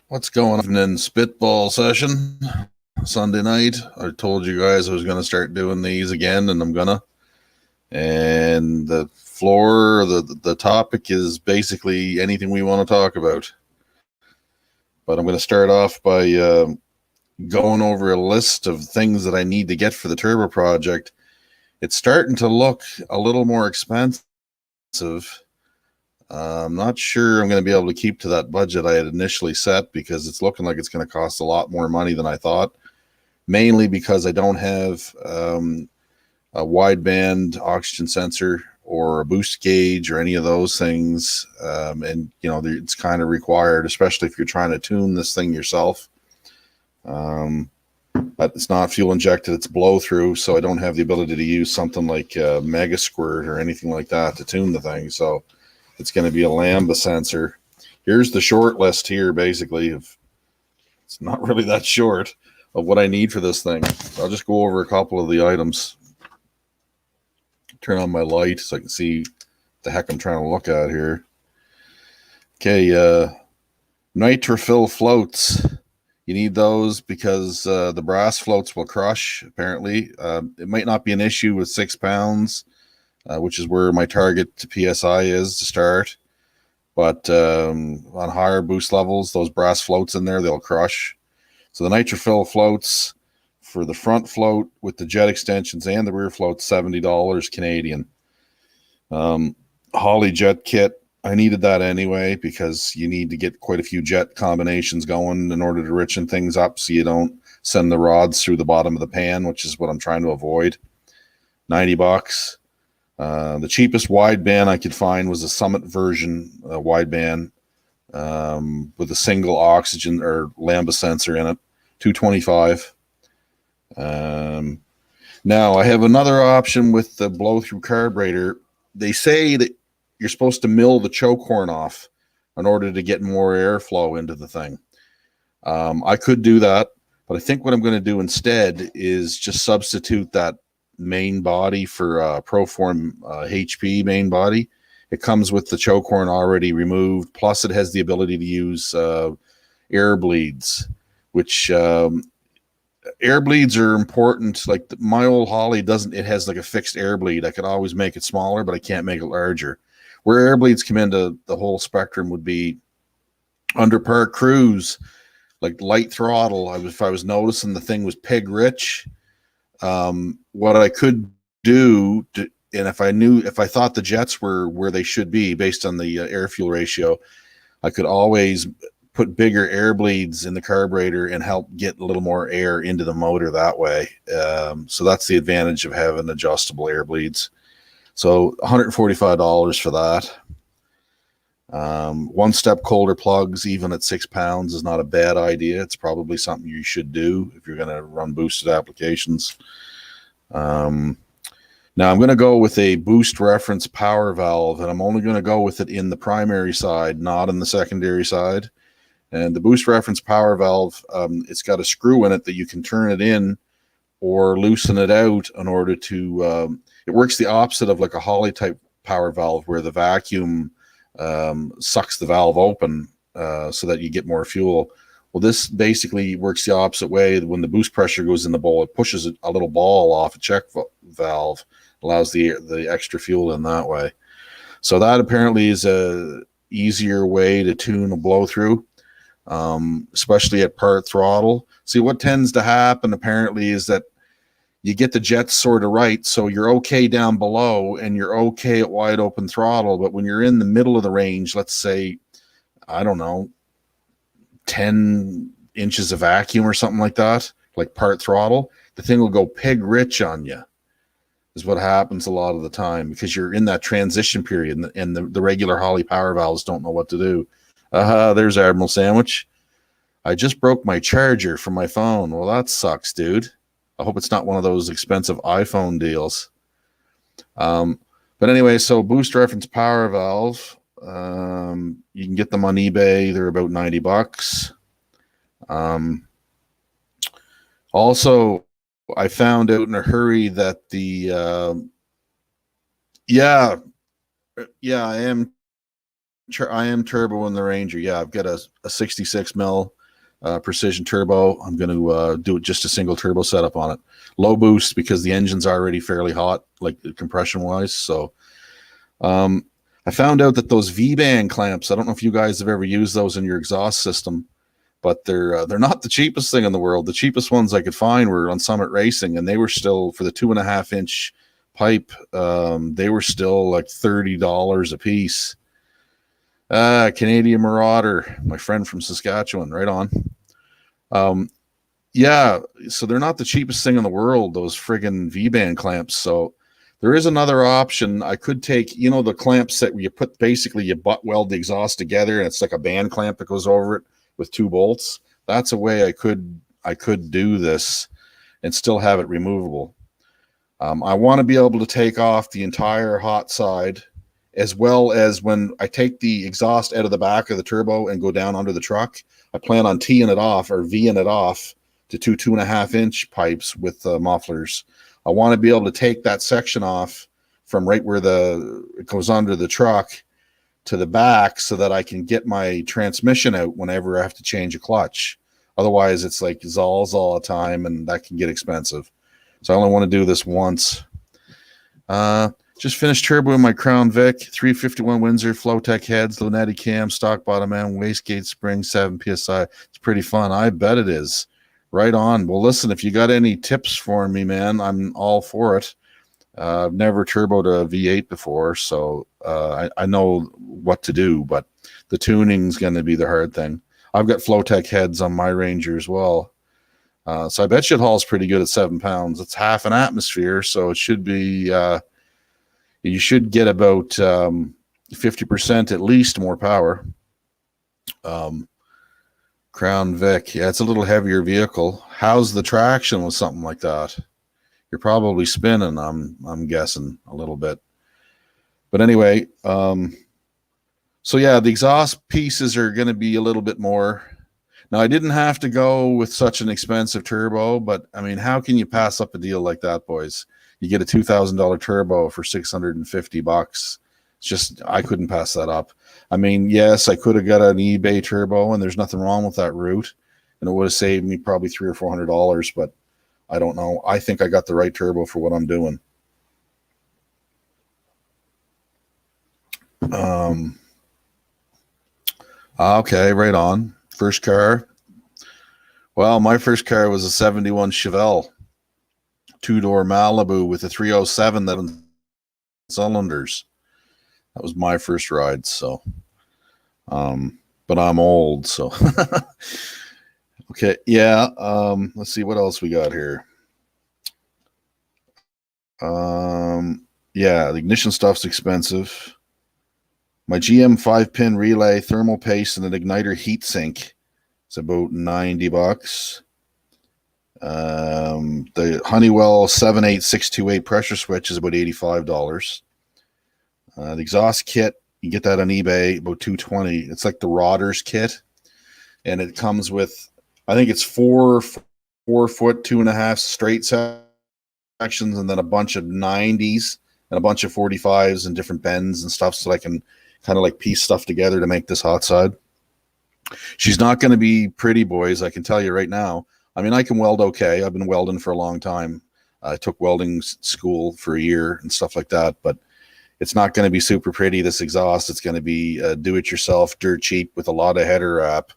What's going on in Spitball session Sunday night? I told you guys I was going to start doing these again, and I'm gonna. And the floor, the topic is basically anything we want to talk about. But I'm going to start off by going over a list of things that I need to get for the turbo project. It's starting to look a little more expensive. I'm not sure I'm going to be able to keep to that budget I had initially set because it's looking like it's going to cost a lot more money than I thought, mainly because I don't have a wideband oxygen sensor or a boost gauge or any of those things. And, you know, it's kind of required, especially if you're trying to tune this thing yourself. But it's not fuel injected, it's blow through, so I don't have the ability to use something like Mega Squirt or anything like that to tune the thing. So it's going to be a lambda sensor. Here's the short list here, basically. It's not really that short of what I need for this thing. So I'll just go over a couple of the items. Turn on my light so I can see what the heck I'm trying to look at here. Okay, Nitrophil Floats. You need those because the brass floats will crush, apparently. It might not be an issue with 6 pounds. Which is where my target to PSI is to start. But on higher boost levels, those brass floats in there, they'll crush. So the Nitrophil floats for the front float with the jet extensions and the rear float, $70 Canadian. Holley Jet Kit, I needed that anyway because you need to get quite a few jet combinations going in order to richen things up so you don't send the rods through the bottom of the pan, which is what I'm trying to avoid. $90. The cheapest wideband I could find was a Summit version wideband with a single oxygen or lambda sensor in it, $225. Now I have another option with the blow-through carburetor. They say that you're supposed to mill the choke horn off in order to get more airflow into the thing. I could do that, but I think what I'm going to do instead is just substitute that main body for Proform HP main body. It comes with the choke horn already removed, plus it has the ability to use air bleeds, which air bleeds are important. Like my old Holley doesn't, it has like a fixed air bleed. I could always make it smaller, but I can't make it larger. Where air bleeds come into the whole spectrum would be under park cruise, like light throttle. If I was noticing the thing was pig rich, what I could do to, and if I thought the jets were where they should be based on the air fuel ratio, I could always put bigger air bleeds in the carburetor and help get a little more air into the motor that way. So that's the advantage of having adjustable air bleeds. So $145 for that. One step colder plugs, even at 6 pounds, is not a bad idea. It's probably something you should do if you're going to run boosted applications. Now I'm going to go with a boost reference power valve, and I'm only going to go with it in the primary side, not in the secondary side. And the boost reference power valve, it's got a screw in it that you can turn it in or loosen it out in order to, it works the opposite of like a Holley type power valve where the vacuum sucks the valve open so that you get more fuel. Well, this basically works the opposite way. When the boost pressure goes in the bowl, it pushes a little ball off a check valve, allows the extra fuel in that way. So that apparently is a easier way to tune a blow through, especially at part throttle. See, what tends to happen apparently is that you get the jets sort of right, so you're okay down below and you're okay at wide open throttle. But when you're in the middle of the range, let's say, I don't know, 10 inches of vacuum or something like that, like part throttle, the thing will go pig rich on you, is what happens a lot of the time because you're in that transition period and the regular Holley power valves don't know what to do. There's Admiral Sandwich. I just broke my charger from my phone. Well, that sucks, dude. I hope it's not one of those expensive iPhone deals. But anyway, so boost reference power valve. You can get them on eBay. They're about $90. Also, I found out in a hurry that the I am turbo in the Ranger. Yeah, I've got a 66 mil precision turbo. I'm going to do just a single turbo setup on it. Low boost because the engine's already fairly hot, like compression wise. So I found out that those V-band clamps, I don't know if you guys have ever used those in your exhaust system, but they're not the cheapest thing in the world. The cheapest ones I could find were on Summit Racing, and they were still, for the 2.5-inch pipe, they were still like $30 a piece. Canadian Marauder, my friend from Saskatchewan, right on. Yeah, so they're not the cheapest thing in the world, those friggin' V-band clamps. So there is another option. I could take, you know, the clamps that you put, basically you butt weld the exhaust together, and it's like a band clamp that goes over it with 2 bolts. That's a way I could do this and still have it removable. I want to be able to take off the entire hot side, as well as when I take the exhaust out of the back of the turbo and go down under the truck, I plan on teeing it off or V'ing it off to 2.5-inch pipes with mufflers. I want to be able to take that section off from right where it goes under the truck to the back so that I can get my transmission out whenever I have to change a clutch. Otherwise, it's like zolls all the time, and that can get expensive. So I only want to do this once. Just finished turbo in my Crown Vic, 351 Windsor, Flowtech heads, Lunetti cam, stock bottom end, wastegate spring, 7 PSI. It's pretty fun. I bet it is. Right on. Well, listen, if you got any tips for me, man, I'm all for it. I've never turboed a V8 before, so I know what to do, but the tuning's going to be the hard thing. I've got Flowtech heads on my Ranger as well. So I bet you it hauls pretty good at 7 pounds. It's half an atmosphere, so it should be, you should get about 50% at least more power. Crown Vic, yeah, it's a little heavier vehicle. How's the traction with something like that? You're probably spinning, I'm guessing, a little bit. But anyway, so yeah, the exhaust pieces are going to be a little bit more. Now, I didn't have to go with such an expensive turbo, but I mean, how can you pass up a deal like that, boys? You get a $2,000 turbo for $650. It's just, I couldn't pass that up. I mean, yes, I could have got an eBay turbo, and there's nothing wrong with that route, and it would have saved me probably $300 or $400, but I don't know. I think I got the right turbo for what I'm doing. Okay, right on. First car. Well, my first car was a 71 Chevelle, 2-door Malibu with a 307 that cylinders. That was my first ride. So, but I'm old, so okay, yeah. Let's see what else we got here. Yeah, the ignition stuff's expensive. My GM 5-pin relay, thermal paste, and an igniter heat sink. It's about $90. The Honeywell 78628 pressure switch is about $85. The exhaust kit, you get that on eBay, about $220. It's like the Rodders kit, and it comes with, I think it's 4 foot 2.5 straight sections, and then a bunch of 90s and a bunch of 45s and different bends and stuff, so I can kind of like piece stuff together to make this hot side. She's not going to be pretty, boys, I can tell you right now. I mean, I can weld okay. I've been welding for a long time. I took welding school for a year and stuff like that, but it's not going to be super pretty, this exhaust. It's going to be do-it-yourself, dirt cheap with a lot of header wrap,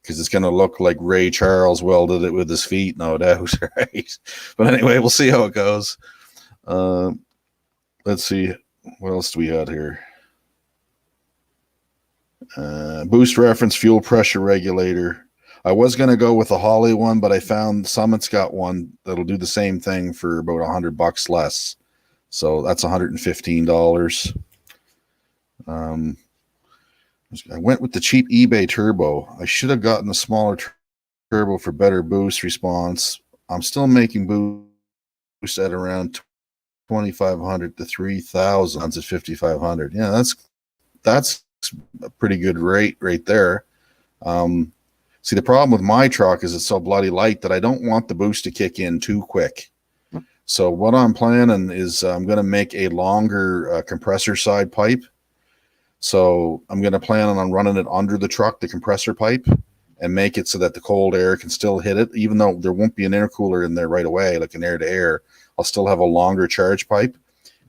because it's going to look like Ray Charles welded it with his feet, no doubt, right? But anyway, we'll see how it goes. Let's see. What else do we got here? Boost reference, fuel pressure regulator. I was going to go with a Holley one, but I found Summit's got one that'll do the same thing for about $100 less. So that's $115. I went with the cheap eBay turbo. I should have gotten a smaller turbo for better boost response. I'm still making boost at around 2,500 to 3,000 at 5,500. Yeah, that's a pretty good rate right there. See, the problem with my truck is it's so bloody light that I don't want the boost to kick in too quick. So what I'm planning is I'm going to make a longer compressor side pipe. So I'm going to plan on running it under the truck, the compressor pipe, and make it so that the cold air can still hit it, even though there won't be an intercooler in there right away, like an air to air. I'll still have a longer charge pipe,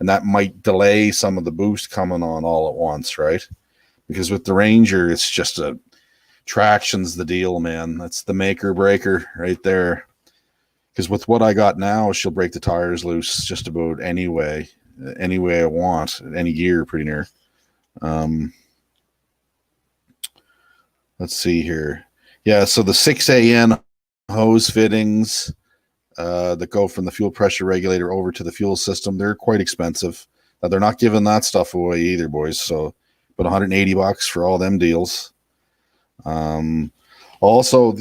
and that might delay some of the boost coming on all at once, right? Because with the Ranger, it's just traction's the deal, man. That's the maker breaker right there. Because with what I got now, she'll break the tires loose just about any way I want, any gear pretty near. Let's see here. Yeah, so the 6AN hose fittings that go from the fuel pressure regulator over to the fuel system, they're quite expensive. They're not giving that stuff away either, boys. So, but $180 for all them deals. Also,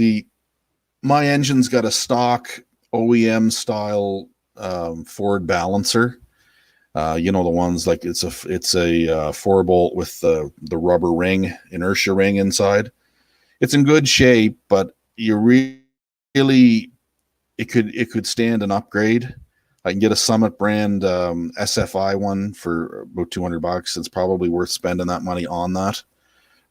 my engine's got a stock OEM style Ford balancer. You know, the ones like it's a 4-bolt with the rubber ring, inertia ring inside. It's in good shape, but you really it could stand an upgrade. I can get a Summit brand SFI one for about $200. It's probably worth spending that money on that.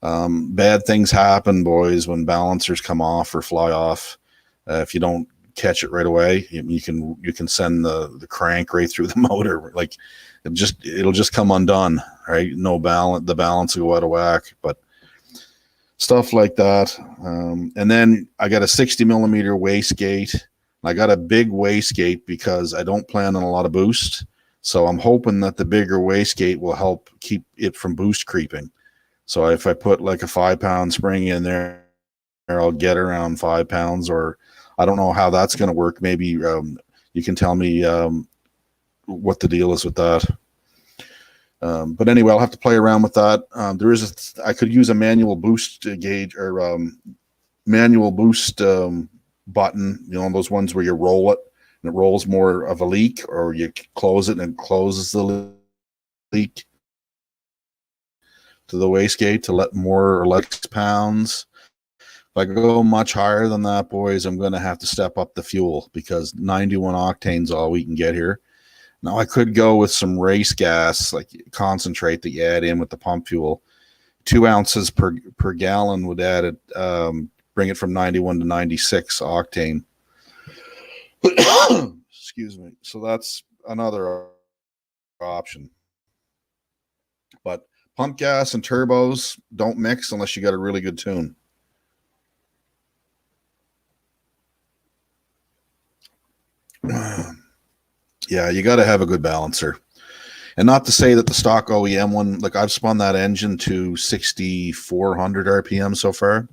Bad things happen, boys, when balancers come off or fly off. If you don't catch it right away, you can send the crank right through the motor. Like it'll just come undone, right? No balance, the balance will go out of whack. But stuff like that. And then I got a 60mm wastegate. I got a big wastegate because I don't plan on a lot of boost. So I'm hoping that the bigger wastegate will help keep it from boost creeping. So if I put like a 5-pound spring in there, I'll get around 5 pounds, or I don't know how that's going to work. Maybe you can tell me what the deal is with that. But anyway, I'll have to play around with that. I could use a manual boost gauge or manual boost button, you know, those ones where you roll it and it rolls more of a leak, or you close it and it closes the leak to the wastegate to let more or less pounds. If I go much higher than that, boys, I'm going to have to step up the fuel because 91 octane's all we can get here. Now, I could go with some race gas, like concentrate that you add in with the pump fuel. 2 ounces per gallon would add it, bring it from 91 to 96 octane. Excuse me. So that's another option. But pump gas and turbos don't mix unless you got a really good tune. Yeah, you got to have a good balancer. And not to say that the stock OEM one, like I've spun that engine to 6,400 RPM so far.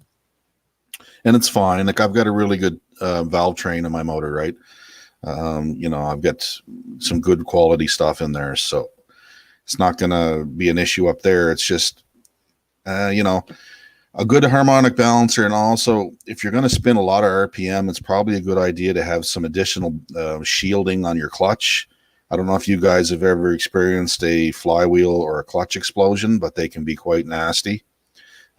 And it's fine. Like I've got a really good valve train in my motor, right? You know, I've got some good quality stuff in there. So it's not going to be an issue up there. It's just, you know, a good harmonic balancer. And also, if you're going to spin a lot of RPM, it's probably a good idea to have some additional shielding on your clutch. I don't know if you guys have ever experienced a flywheel or a clutch explosion, but they can be quite nasty.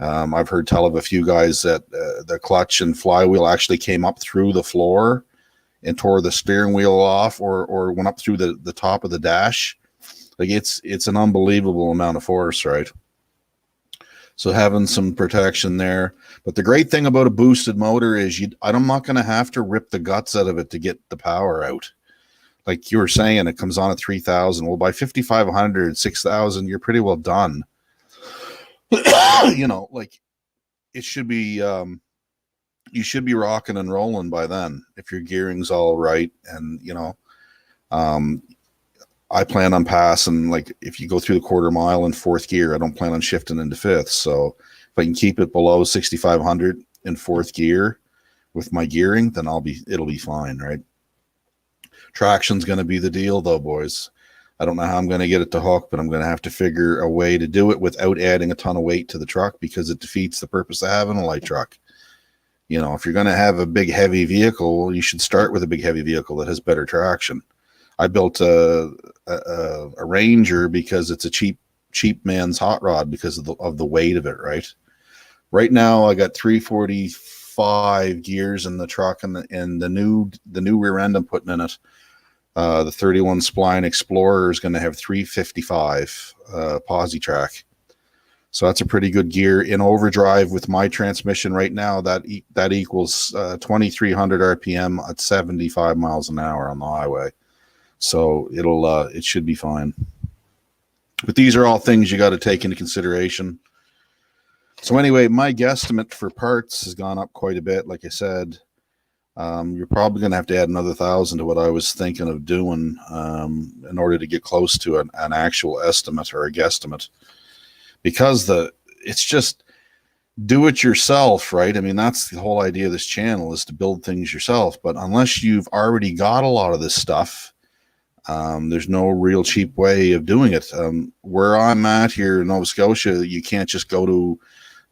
I've heard tell of a few guys that the clutch and flywheel actually came up through the floor and tore the steering wheel off, or went up through the top of the dash. Like it's an unbelievable amount of force, right? So having some protection there. But the great thing about a boosted motor is I'm not going to have to rip the guts out of it to get the power out. Like you were saying, it comes on at 3,000. Well, by 5,500, 6,000, you're pretty well done. You know, like it should be, you should be rocking and rolling by then if your gearing's all right. And, you know, I plan on passing, like if you go through the quarter mile in 4th gear, I don't plan on shifting into 5th. So if I can keep it below 6,500 in 4th gear with my gearing, then it'll be fine, right? Traction's going to be the deal though, boys. I don't know how I'm going to get it to hook, but I'm going to have to figure a way to do it without adding a ton of weight to the truck, because it defeats the purpose of having a light truck. You know, if you're going to have a big heavy vehicle, you should start with a big heavy vehicle that has better traction. I built a Ranger because it's a cheap man's hot rod because of the weight of it, right? Right now I got 345 gears in the truck, and the new rear end I'm putting in it, the 31 spline Explorer is going to have 355 posi track. So that's a pretty good gear. In overdrive with my transmission right now, that equals 2,300 RPM at 75 miles an hour on the highway. So it should be fine. But these are all things you got to take into consideration. So anyway, my guesstimate for parts has gone up quite a bit. Like I said, you're probably going to have to add another 1,000 to what I was thinking of doing in order to get close to an actual estimate or a guesstimate. Because it's just do it yourself, right? I mean, that's the whole idea of this channel, is to build things yourself. But unless you've already got a lot of this stuff, there's no real cheap way of doing it. Where I'm at here in Nova Scotia, you can't just go to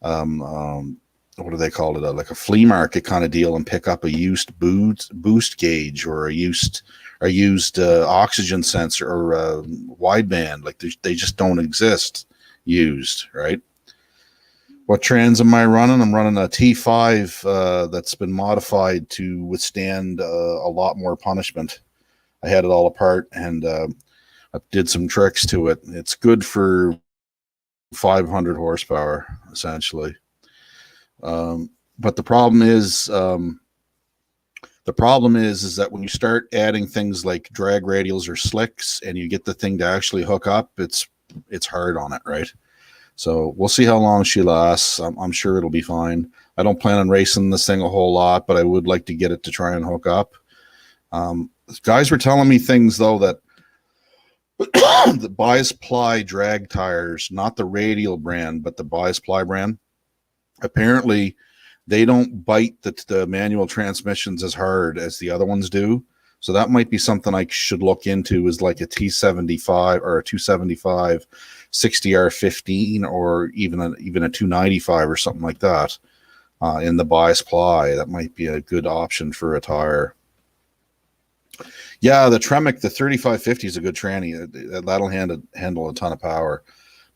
what do they call it, like a flea market kind of deal, and pick up a used boost gauge or a used oxygen sensor or wideband. Like they just don't exist used, right? What trans am I running? I'm running a T5 that's been modified to withstand a lot more punishment. I had it all apart, and I did some tricks to it. It's good for 500 horsepower, essentially. But the problem is that when you start adding things like drag radials or slicks, and you get the thing to actually hook up, it's hard on it, right? So we'll see how long she lasts. I'm sure it'll be fine. I don't plan on racing this thing a whole lot, but I would like to get it to try and hook up. Guys were telling me things, though, that the Bias Ply drag tires, not the radial brand, but the Bias Ply brand, apparently they don't bite the manual transmissions as hard as the other ones do. So that might be something I should look into, is like a T75 or a 275 60R15, or even a 295 or something like that in the Bias Ply. That might be a good option for a tire. Yeah, the Tremec, the 3550 is a good tranny. That'll handle a ton of power.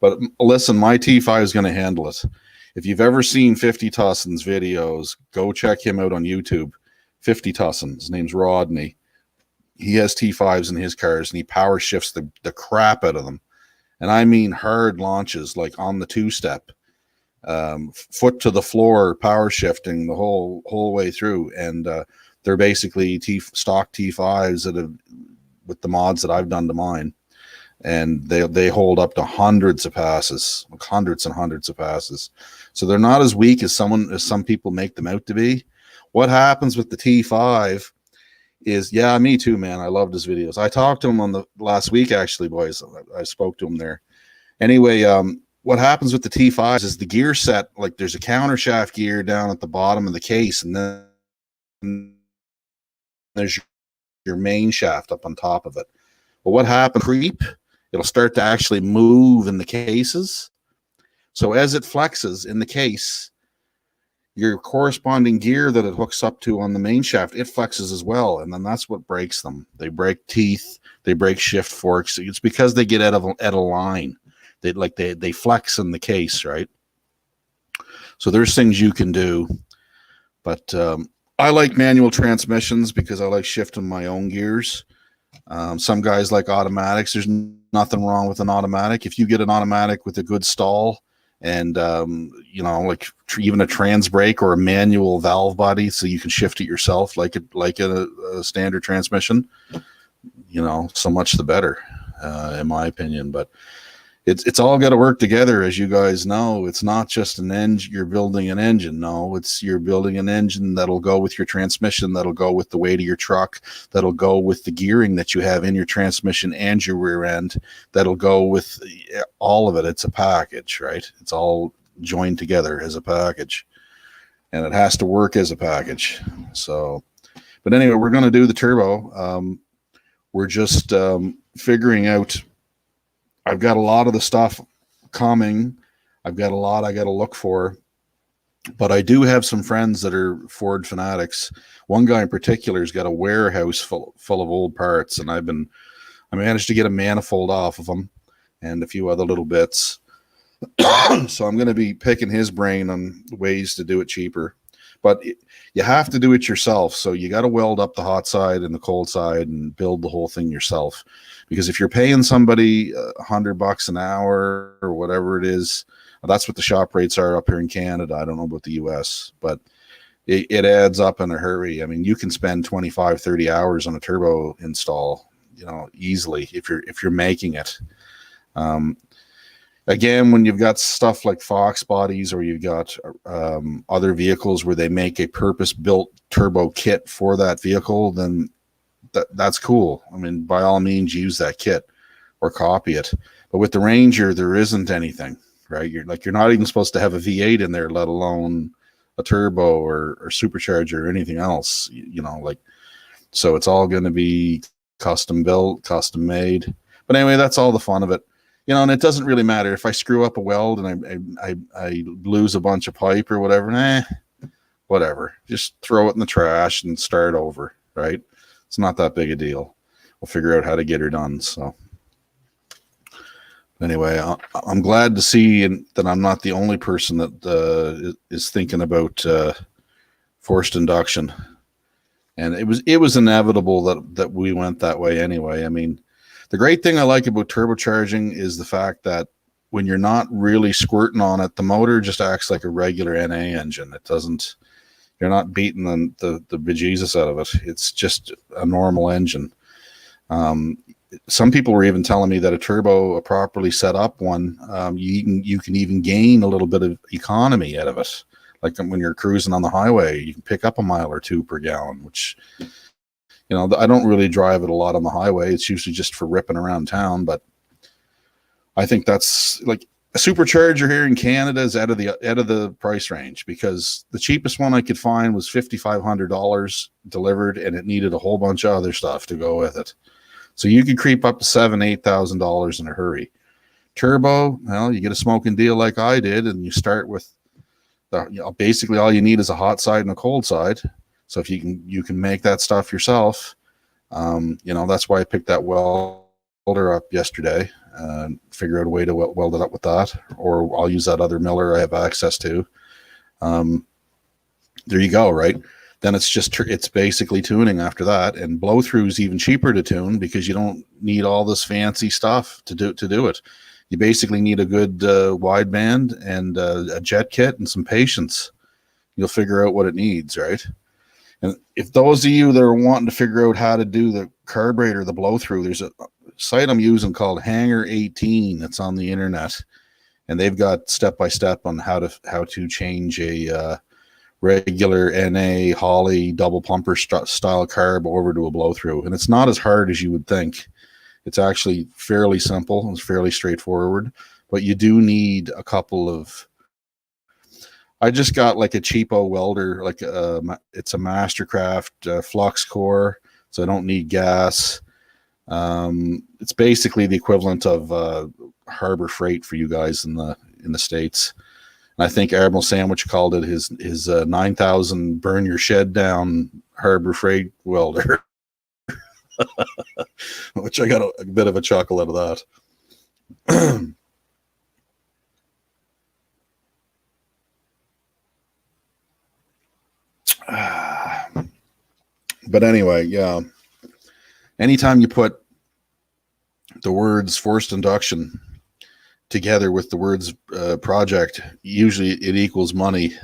But listen, my T5 is going to handle it. If you've ever seen 50 Tusson's videos, go check him out on YouTube. 50 Tusson. His name's Rodney. He has T5s in his cars, and he power shifts the crap out of them. And I mean hard launches, like on the two-step, foot to the floor, power shifting the whole way through. And they're basically stock T5s with the mods that I've done to mine. And they hold up to hundreds of passes, like hundreds and hundreds of passes. So they're not as weak as some people make them out to be. What happens with the T5 is, yeah, me too, man. I loved his videos. I talked to him on the last week, actually, boys. I spoke to him there. Anyway, what happens with the T5s is the gear set, like there's a counter shaft gear down at the bottom of the case, and then there's your main shaft up on top of it. But what happens, it'll start to actually move in the cases. So as it flexes in the case, your corresponding gear that it hooks up to on the main shaft, it flexes as well. And then that's what breaks them. They break teeth, they break shift forks. It's because they get out of a line. They flex in the case, right? So there's things you can do. But I like manual transmissions because I like shifting my own gears. Some guys like automatics. There's nothing wrong with an automatic. If you get an automatic with a good stall, and like even a trans brake or a manual valve body, so you can shift it yourself like a standard transmission, so much the better, in my opinion. But it's all got to work together, as you guys know. It's not just an engine. You're building an engine. No, you're building an engine that'll go with your transmission, that'll go with the weight of your truck, that'll go with the gearing that you have in your transmission and your rear end, that'll go with all of it. It's a package, right? It's all joined together as a package, and it has to work as a package. So, but anyway, we're going to do the turbo. We're just figuring out. I've got a lot of the stuff coming. I've got a lot I got to look for, but I do have some friends that are Ford fanatics. One guy in particular has got a warehouse full of old parts, and I managed to get a manifold off of them and a few other little bits. So I'm going to be picking his brain on ways to do it cheaper. but you have to do it yourself. So you got to weld up the hot side and the cold side and build the whole thing yourself. Because if you're paying somebody $100 an hour or whatever it is, that's what the shop rates are up here in Canada. I don't know about the US, but it adds up in a hurry. I mean, you can spend 25, 30 hours on a turbo install, easily if you're making it. Again, when you've got stuff like Fox bodies, or you've got other vehicles where they make a purpose-built turbo kit for that vehicle, then that's cool. I mean, by all means, use that kit or copy it. But with the Ranger, there isn't anything, right? You're not even supposed to have a V8 in there, let alone a turbo or supercharger or anything else. So it's all going to be custom built, custom made. But anyway, that's all the fun of it. And it doesn't really matter if I screw up a weld and I lose a bunch of pipe or whatever. Whatever. Just throw it in the trash and start over, right? It's not that big a deal. We'll figure out how to get her done. So anyway, I'm glad to see that I'm not the only person that is thinking about forced induction. And it was inevitable that we went that way anyway. I mean, the great thing I like about turbocharging is the fact that when you're not really squirting on it, the motor just acts like a regular NA engine. It doesn't, you're not beating the bejesus out of it. It's just a normal engine. Some people were even telling me that a properly set up one, you can even gain a little bit of economy out of it. Like when you're cruising on the highway, you can pick up a mile or two per gallon, which, I don't really drive it a lot on the highway. It's usually just for ripping around town, but I think that's like a supercharger here in Canada is out of the price range, because the cheapest one I could find was $5,500 delivered, and it needed a whole bunch of other stuff to go with it. So you could creep up to $7,000-8,000 in a hurry. Turbo, well, you get a smoking deal like I did, and you start with basically all you need is a hot side and a cold side. So if you can make that stuff yourself, that's why I picked that welder up yesterday. Figure out a way to weld it up with that, or I'll use that other miller I have access to. There you go, right? Then it's basically tuning after that, and blow through is even cheaper to tune because you don't need all this fancy stuff to do it. You basically need a good wideband and a jet kit and some patience. You'll figure out what it needs, right? And if those of you that are wanting to figure out how to do the carburetor, the blow through, there's a site I'm using called Hanger 18. It's on the internet, and they've got step-by-step on how to change a regular NA Holley double pumper style carb over to a blow through. And it's not as hard as you would think. It's actually fairly simple. It's fairly straightforward, but you do need a couple of, I just got like a cheapo welder, like it's a Mastercraft flux core, so I don't need gas. It's basically the equivalent of Harbor Freight for you guys in the States. And I think Admiral Sandwich called it his 9,000 burn your shed down Harbor Freight welder, which I got a bit of a chuckle out of that. But anyway, yeah. Anytime you put the words forced induction together with the words project, usually it equals money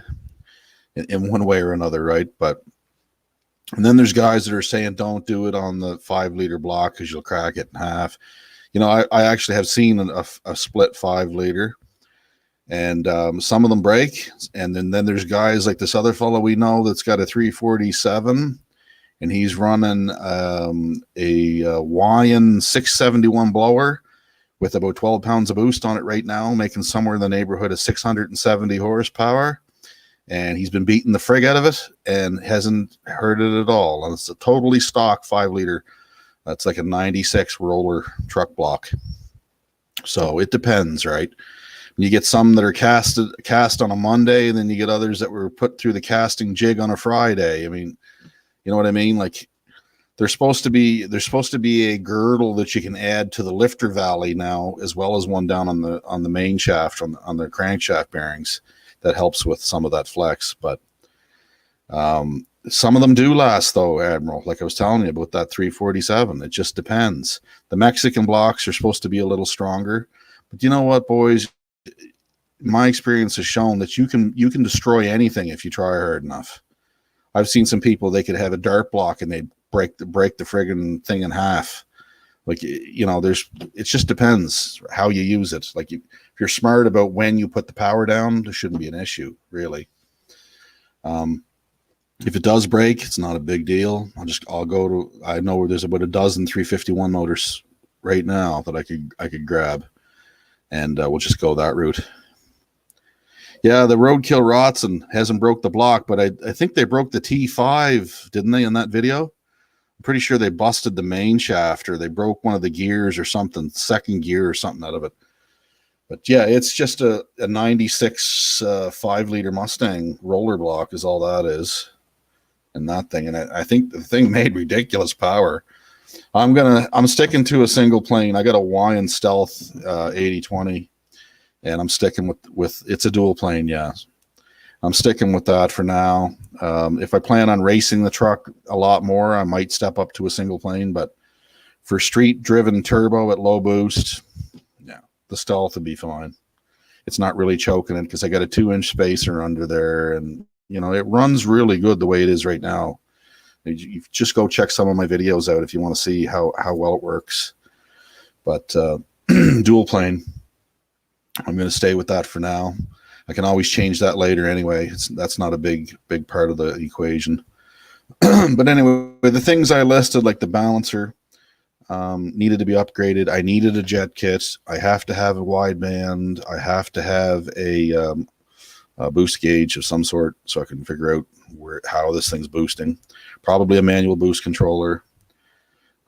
in one way or another, right? And then there's guys that are saying don't do it on the 5-liter block because you'll crack it in half. I actually have seen a split 5-liter, and some of them break. And then there's guys like this other fellow we know that's got a 347, and he's running a Wyand 671 blower with about 12 pounds of boost on it right now, making somewhere in the neighborhood of 670 horsepower. And he's been beating the frig out of it and hasn't hurt it at all. And it's a totally stock 5-liter. That's like a 96 roller truck block. So it depends, right? You get some that are cast on a Monday, and then you get others that were put through the casting jig on a Friday. I mean, you know what I mean? Like there's supposed to be a girdle that you can add to the lifter valley now, as well as one down on the main shaft on the crankshaft bearings that helps with some of that flex. But Some of them do last though, Admiral. Like I was telling you about that 347. It just depends. The Mexican blocks are supposed to be a little stronger, but you know what, boys? My experience has shown that you can destroy anything if you try hard enough. I've seen some people, they could have a dart block and they'd break the friggin' thing in half. Like, you know, it just depends how you use it. Like, if you're smart about when you put the power down, there shouldn't be an issue, really. If it does break, it's not a big deal. I'll go to, I know where there's about a dozen 351 motors right now that I could grab, and we'll just go that route. Yeah, the Roadkill Rotson hasn't broke the block, but I think they broke the T5, didn't they, in that video? I'm pretty sure they busted the main shaft, or they broke one of the gears or something, second gear or something out of it. But yeah, it's just a 96 5-liter Mustang roller block is all that is. And that thing, and I think the thing made ridiculous power. I'm sticking to a single plane. I got a Hawaiian Stealth 8020, and I'm sticking with it's a dual plane. Yeah, I'm sticking with that for now. If I plan on racing the truck a lot more, I might step up to a single plane. But for street driven turbo at low boost, yeah, the Stealth would be fine. It's not really choking it because I got a 2-inch spacer under there, and you know, it runs really good the way it is right now. You just go check some of my videos out if you want to see how well it works. But dual plane, I'm going to stay with that for now. I can always change that later anyway. That's not a big part of the equation. But anyway, the things I listed, like the balancer, needed to be upgraded. I needed a jet kit. I have to have a wideband. I have to have a boost gauge of some sort so I can figure out how this thing's boosting. Probably a manual boost controller.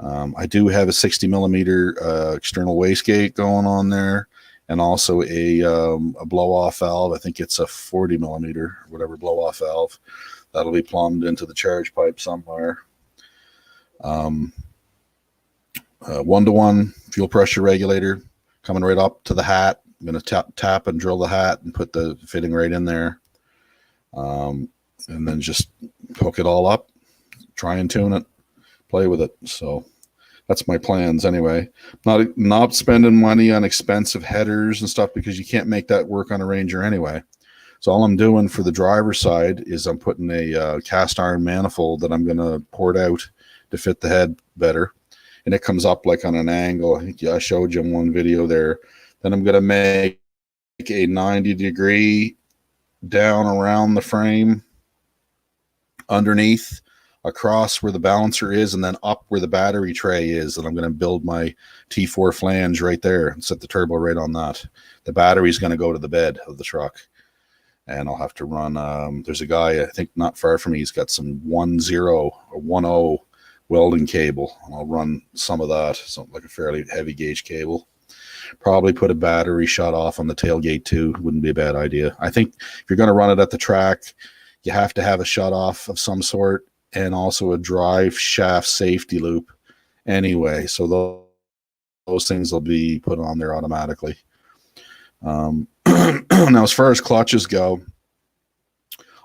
I do have a 60 millimeter external wastegate going on there, and also a blow off valve. I think it's a 40 millimeter, whatever blow off valve. That'll be plumbed into the charge pipe somewhere. 1-to-1 fuel pressure regulator coming right up to the hat. I'm going to tap and drill the hat and put the fitting right in there. And then just hook it all up, try and tune it, play with it. So that's my plans anyway. Not spending money on expensive headers and stuff because you can't make that work on a Ranger anyway. So all I'm doing for the driver's side is I'm putting a cast iron manifold that I'm going to port out to fit the head better. And it comes up like on an angle. I think I showed you in one video there. Then I'm going to make a 90-degree down around the frame, underneath, across where the balancer is, and then up where the battery tray is. And I'm going to build my T4 flange right there and set the turbo right on that. The battery is going to go to the bed of the truck. And I'll have to run, there's a guy, I think not far from me, he's got some 10 or 10 welding cable. And I'll run some of that, something like a fairly heavy gauge cable. Probably put a battery shut off on the tailgate too. Wouldn't be a bad idea. I think if you're going to run it at the track, you have to have a shut off of some sort and also a drive shaft safety loop anyway. So those things will be put on there automatically. Now, as far as clutches go,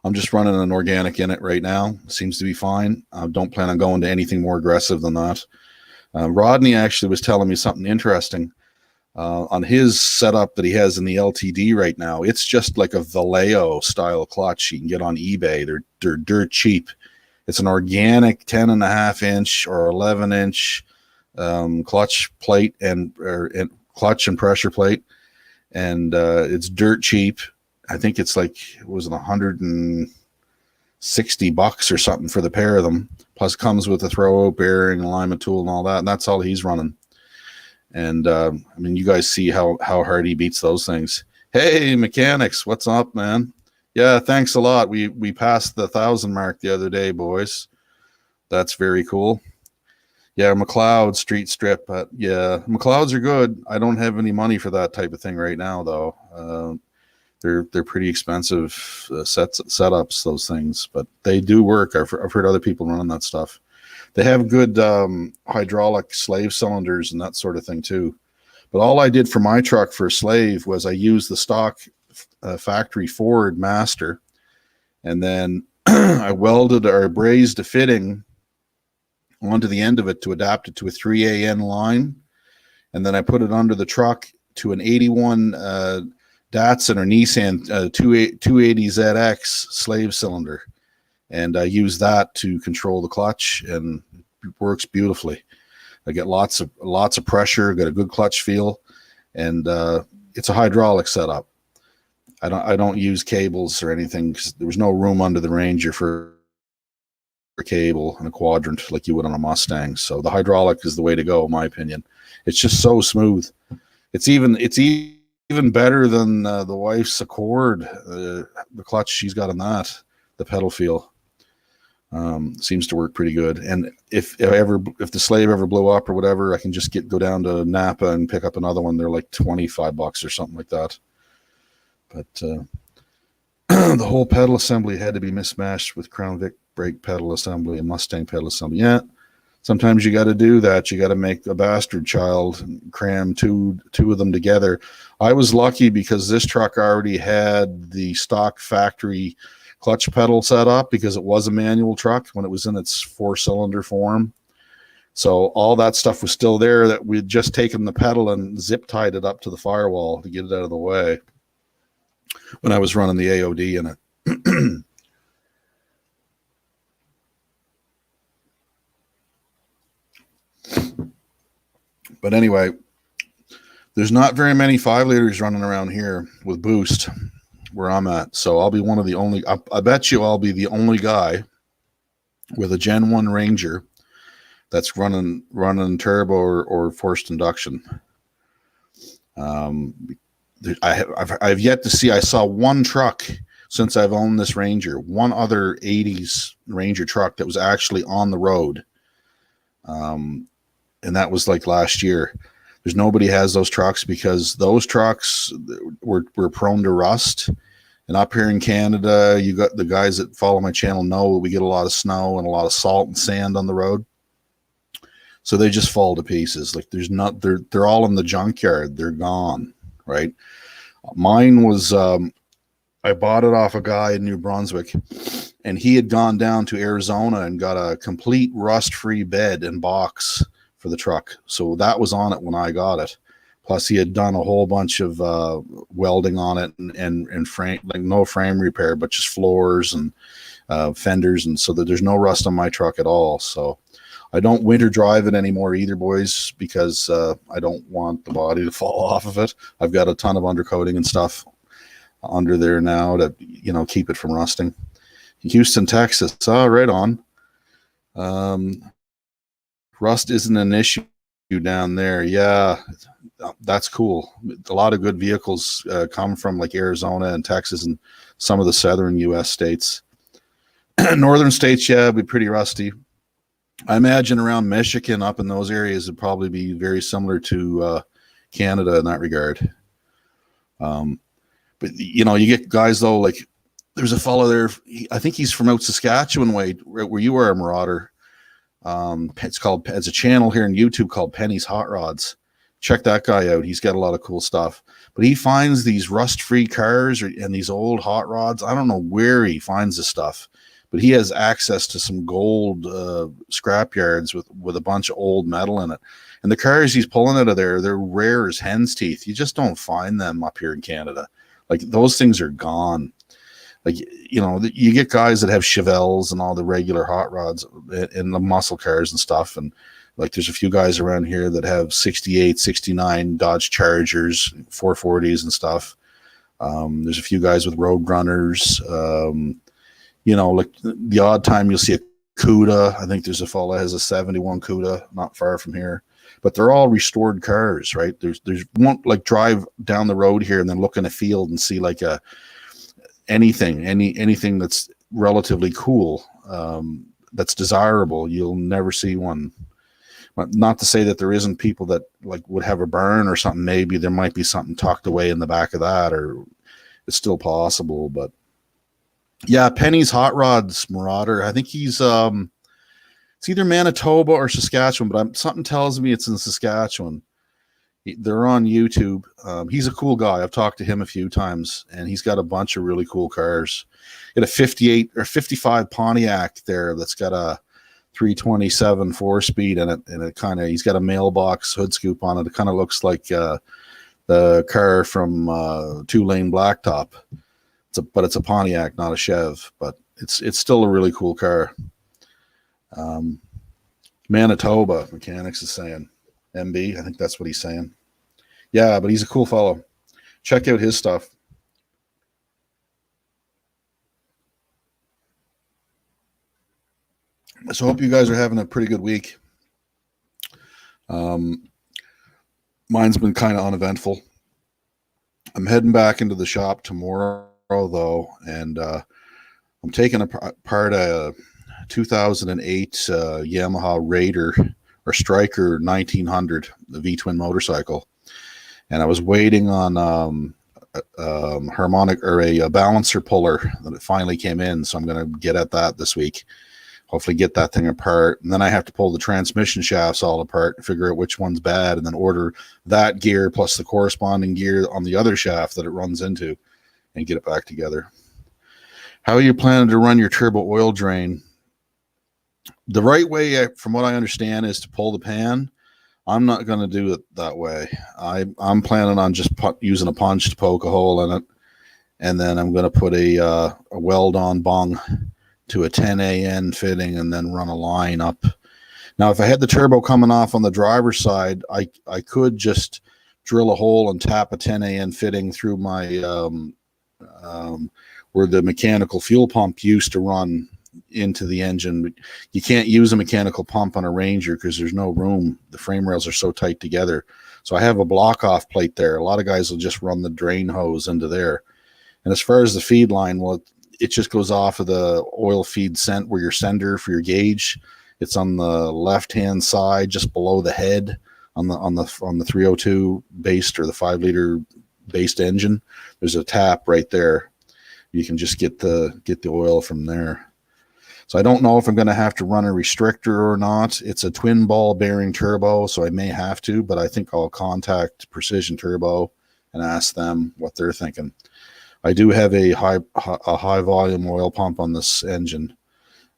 I'm just running an organic in it right now. Seems to be fine. I don't plan on going to anything more aggressive than that. Rodney actually was telling me something interesting. On his setup that he has in the LTD right now, it's just like a Vallejo style clutch you can get on eBay. They're dirt cheap. It's an organic 10.5-inch or 11-inch clutch plate and clutch and pressure plate, and it's dirt cheap. I think it's like, it was $160 or something for the pair of them. Plus comes with a throwout bearing, alignment tool, and all that. And that's all he's running. And I mean, you guys see how hard he beats those things. Hey, mechanics, what's up, man? Yeah, thanks a lot. We passed the 1,000 mark the other day, boys. That's very cool. Yeah, McLeod street strip. Yeah, McLeods are good. I don't have any money for that type of thing right now, though. They're pretty expensive setups, those things, but they do work. I've heard other people running that stuff. They have good hydraulic slave cylinders and that sort of thing too. But all I did for my truck for a slave was I used the stock factory Ford Master, and then I welded or brazed a fitting onto the end of it to adapt it to a 3AN line. And then I put it under the truck to an 81 Datsun or Nissan 280ZX slave cylinder. And I use that to control the clutch, and it works beautifully. I get lots of pressure, got a good clutch feel, and it's a hydraulic setup. I don't use cables or anything because there was no room under the Ranger for a cable and a quadrant like you would on a Mustang. So the hydraulic is the way to go, in my opinion. It's just so smooth. It's even better than the wife's Accord. The clutch she's got on that, the pedal feel. Seems to work pretty good. And if the slave ever blew up or whatever, I can just go down to Napa and pick up another one. They're like $25 or something like that. But the whole pedal assembly had to be mismatched with Crown Vic brake pedal assembly and Mustang pedal assembly. Yeah, sometimes you got to do that. You got to make a bastard child and cram two of them together. I was lucky because this truck already had the stock factory clutch pedal set up because it was a manual truck when it was in its 4-cylinder form. So all that stuff was still there, that we'd just taken the pedal and zip tied it up to the firewall to get it out of the way when I was running the AOD in it. But anyway, there's not very many 5-liters running around here with boost where I'm at. So I'll be one of the only, I bet you I'll be the only guy with a Gen 1 Ranger that's running turbo or forced induction. I've yet to see, I saw one truck since I've owned this Ranger, one other 80s Ranger truck that was actually on the road. And that was like last year. There's nobody has those trucks because those trucks were prone to rust. And up here in Canada, you got the guys that follow my channel know that we get a lot of snow and a lot of salt and sand on the road. So they just fall to pieces. Like they're all in the junkyard. They're gone, right? Mine was, I bought it off a guy in New Brunswick, and he had gone down to Arizona and got a complete rust-free bed and box for the truck. So that was on it when I got it. Plus he had done a whole bunch of welding on it and frame, like no frame repair, but just floors and fenders. And so that there's no rust on my truck at all. So I don't winter drive it anymore either, boys, because I don't want the body to fall off of it. I've got a ton of undercoating and stuff under there now to, keep it from rusting. Houston, Texas. Right on. Rust isn't an issue down there. Yeah, that's cool. A lot of good vehicles come from like Arizona and Texas and some of the southern U.S. states. Northern states, yeah, be pretty rusty. I imagine around Michigan, up in those areas, would probably be very similar to Canada in that regard. But you get guys though, like there's a fellow there. I think he's from out Saskatchewan way, right where you are, Marauder. It's a channel here on YouTube called Penny's Hot Rods. Check that guy out. He's got a lot of cool stuff. But he finds these rust-free cars and these old hot rods. I don't know where he finds this stuff, but he has access to some gold scrap yards with a bunch of old metal in it. And the cars he's pulling out of there, they're rare as hen's teeth. You just don't find them up here in Canada. Like those things are gone. Like, you get guys that have Chevelles and all the regular hot rods and the muscle cars and stuff. And like, there's a few guys around here that have 68, 69 Dodge Chargers, 440s and stuff. There's a few guys with Road Runners. Like the odd time you'll see a Cuda. I think there's a fella that has a 71 Cuda not far from here. But they're all restored cars, right? There's won't like drive down the road here and then look in a field and see like anything that's relatively cool, that's desirable. You'll never see one. Not to say that there isn't people that like would have a burn or something. Maybe there might be something tucked away in the back of that, or it's still possible. But yeah, Penny's Hot Rods, Marauder. I think he's it's either Manitoba or Saskatchewan, but something tells me it's in Saskatchewan. They're on YouTube. He's a cool guy. I've talked to him a few times, and he's got a bunch of really cool cars. He had a 58 or 55 Pontiac there that's got a 327 4-speed in it, and it kind of, he's got a mailbox hood scoop on it. It kind of looks like the car from Two-Lane Blacktop. But it's a Pontiac, not a Chev. But it's still a really cool car. Manitoba Mechanics is saying MB. I think that's what he's saying. Yeah, but he's a cool fellow. Check out his stuff. So hope you guys are having a pretty good week. Mine's been kind of uneventful. I'm heading back into the shop tomorrow, though, and I'm taking apart a 2008 Yamaha Raider or Striker 1900, the V-twin motorcycle. And I was waiting on harmonic or a balancer puller that it finally came in. So I'm going to get at that this week. Hopefully get that thing apart. And then I have to pull the transmission shafts all apart and figure out which one's bad, and then order that gear plus the corresponding gear on the other shaft that it runs into and get it back together. How are you planning to run your turbo oil drain? The right way, from what I understand, is to pull the pan. I'm not going to do it that way. I'm planning on just using a punch to poke a hole in it, and then I'm going to put a weld-on bung to a 10AN fitting and then run a line up. Now, if I had the turbo coming off on the driver's side, I could just drill a hole and tap a 10AN fitting through my where the mechanical fuel pump used to run into the engine. But you can't use a mechanical pump on a Ranger because there's no room. The frame rails are so tight together. So I have a block off plate there. A lot of guys will just run the drain hose into there. And as far as the feed line, well, it just goes off of the oil feed scent where your sender for your gauge. It's on the left hand side, just below the head on the 302 based or the 5-liter based engine. There's a tap right there. You can just get the oil from there. So I don't know if I'm going to have to run a restrictor or not. It's a twin ball bearing turbo, so I may have to, but I think I'll contact Precision Turbo and ask them what they're thinking. I do have a high volume oil pump on this engine.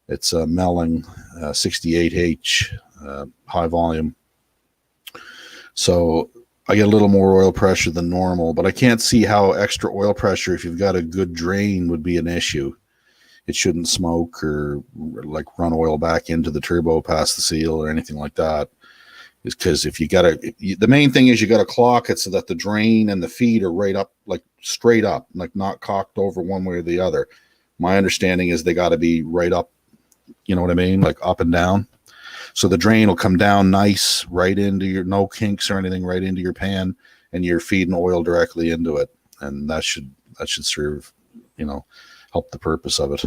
It's a Melling 68H high volume. So I get a little more oil pressure than normal, but I can't see how extra oil pressure, if you've got a good drain, would be an issue. It shouldn't smoke or like run oil back into the turbo past the seal or anything like that. Is because if you got the main thing is you got to clock it so that the drain and the feed are right up, like straight up, like not cocked over one way or the other. My understanding is they got to be right up, you know what I mean? Like up and down. So the drain will come down nice, right into your, no kinks or anything, right into your pan, and you're feeding oil directly into it. And that should serve, help the purpose of it.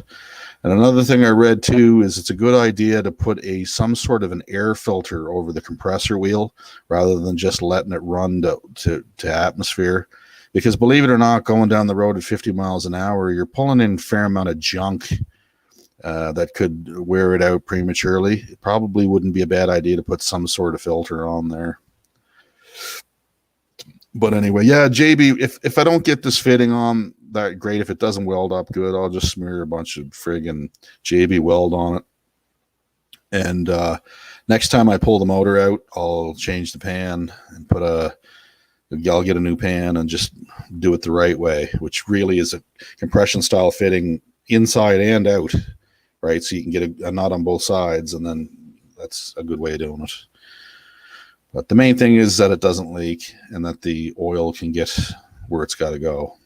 And another thing I read too is it's a good idea to put some sort of an air filter over the compressor wheel rather than just letting it run to atmosphere. Because believe it or not, going down the road at 50 miles an hour, you're pulling in a fair amount of junk that could wear it out prematurely. It probably wouldn't be a bad idea to put some sort of filter on there. But anyway, yeah, JB, if I don't get this fitting on, that great. If it doesn't weld up good, I'll just smear a bunch of friggin' JB weld on it. And next time I pull the motor out, I'll change the pan and I'll get a new pan and just do it the right way, which really is a compression style fitting inside and out, right? So you can get a knot on both sides, and then that's a good way of doing it. But the main thing is that it doesn't leak and that the oil can get where it's got to go.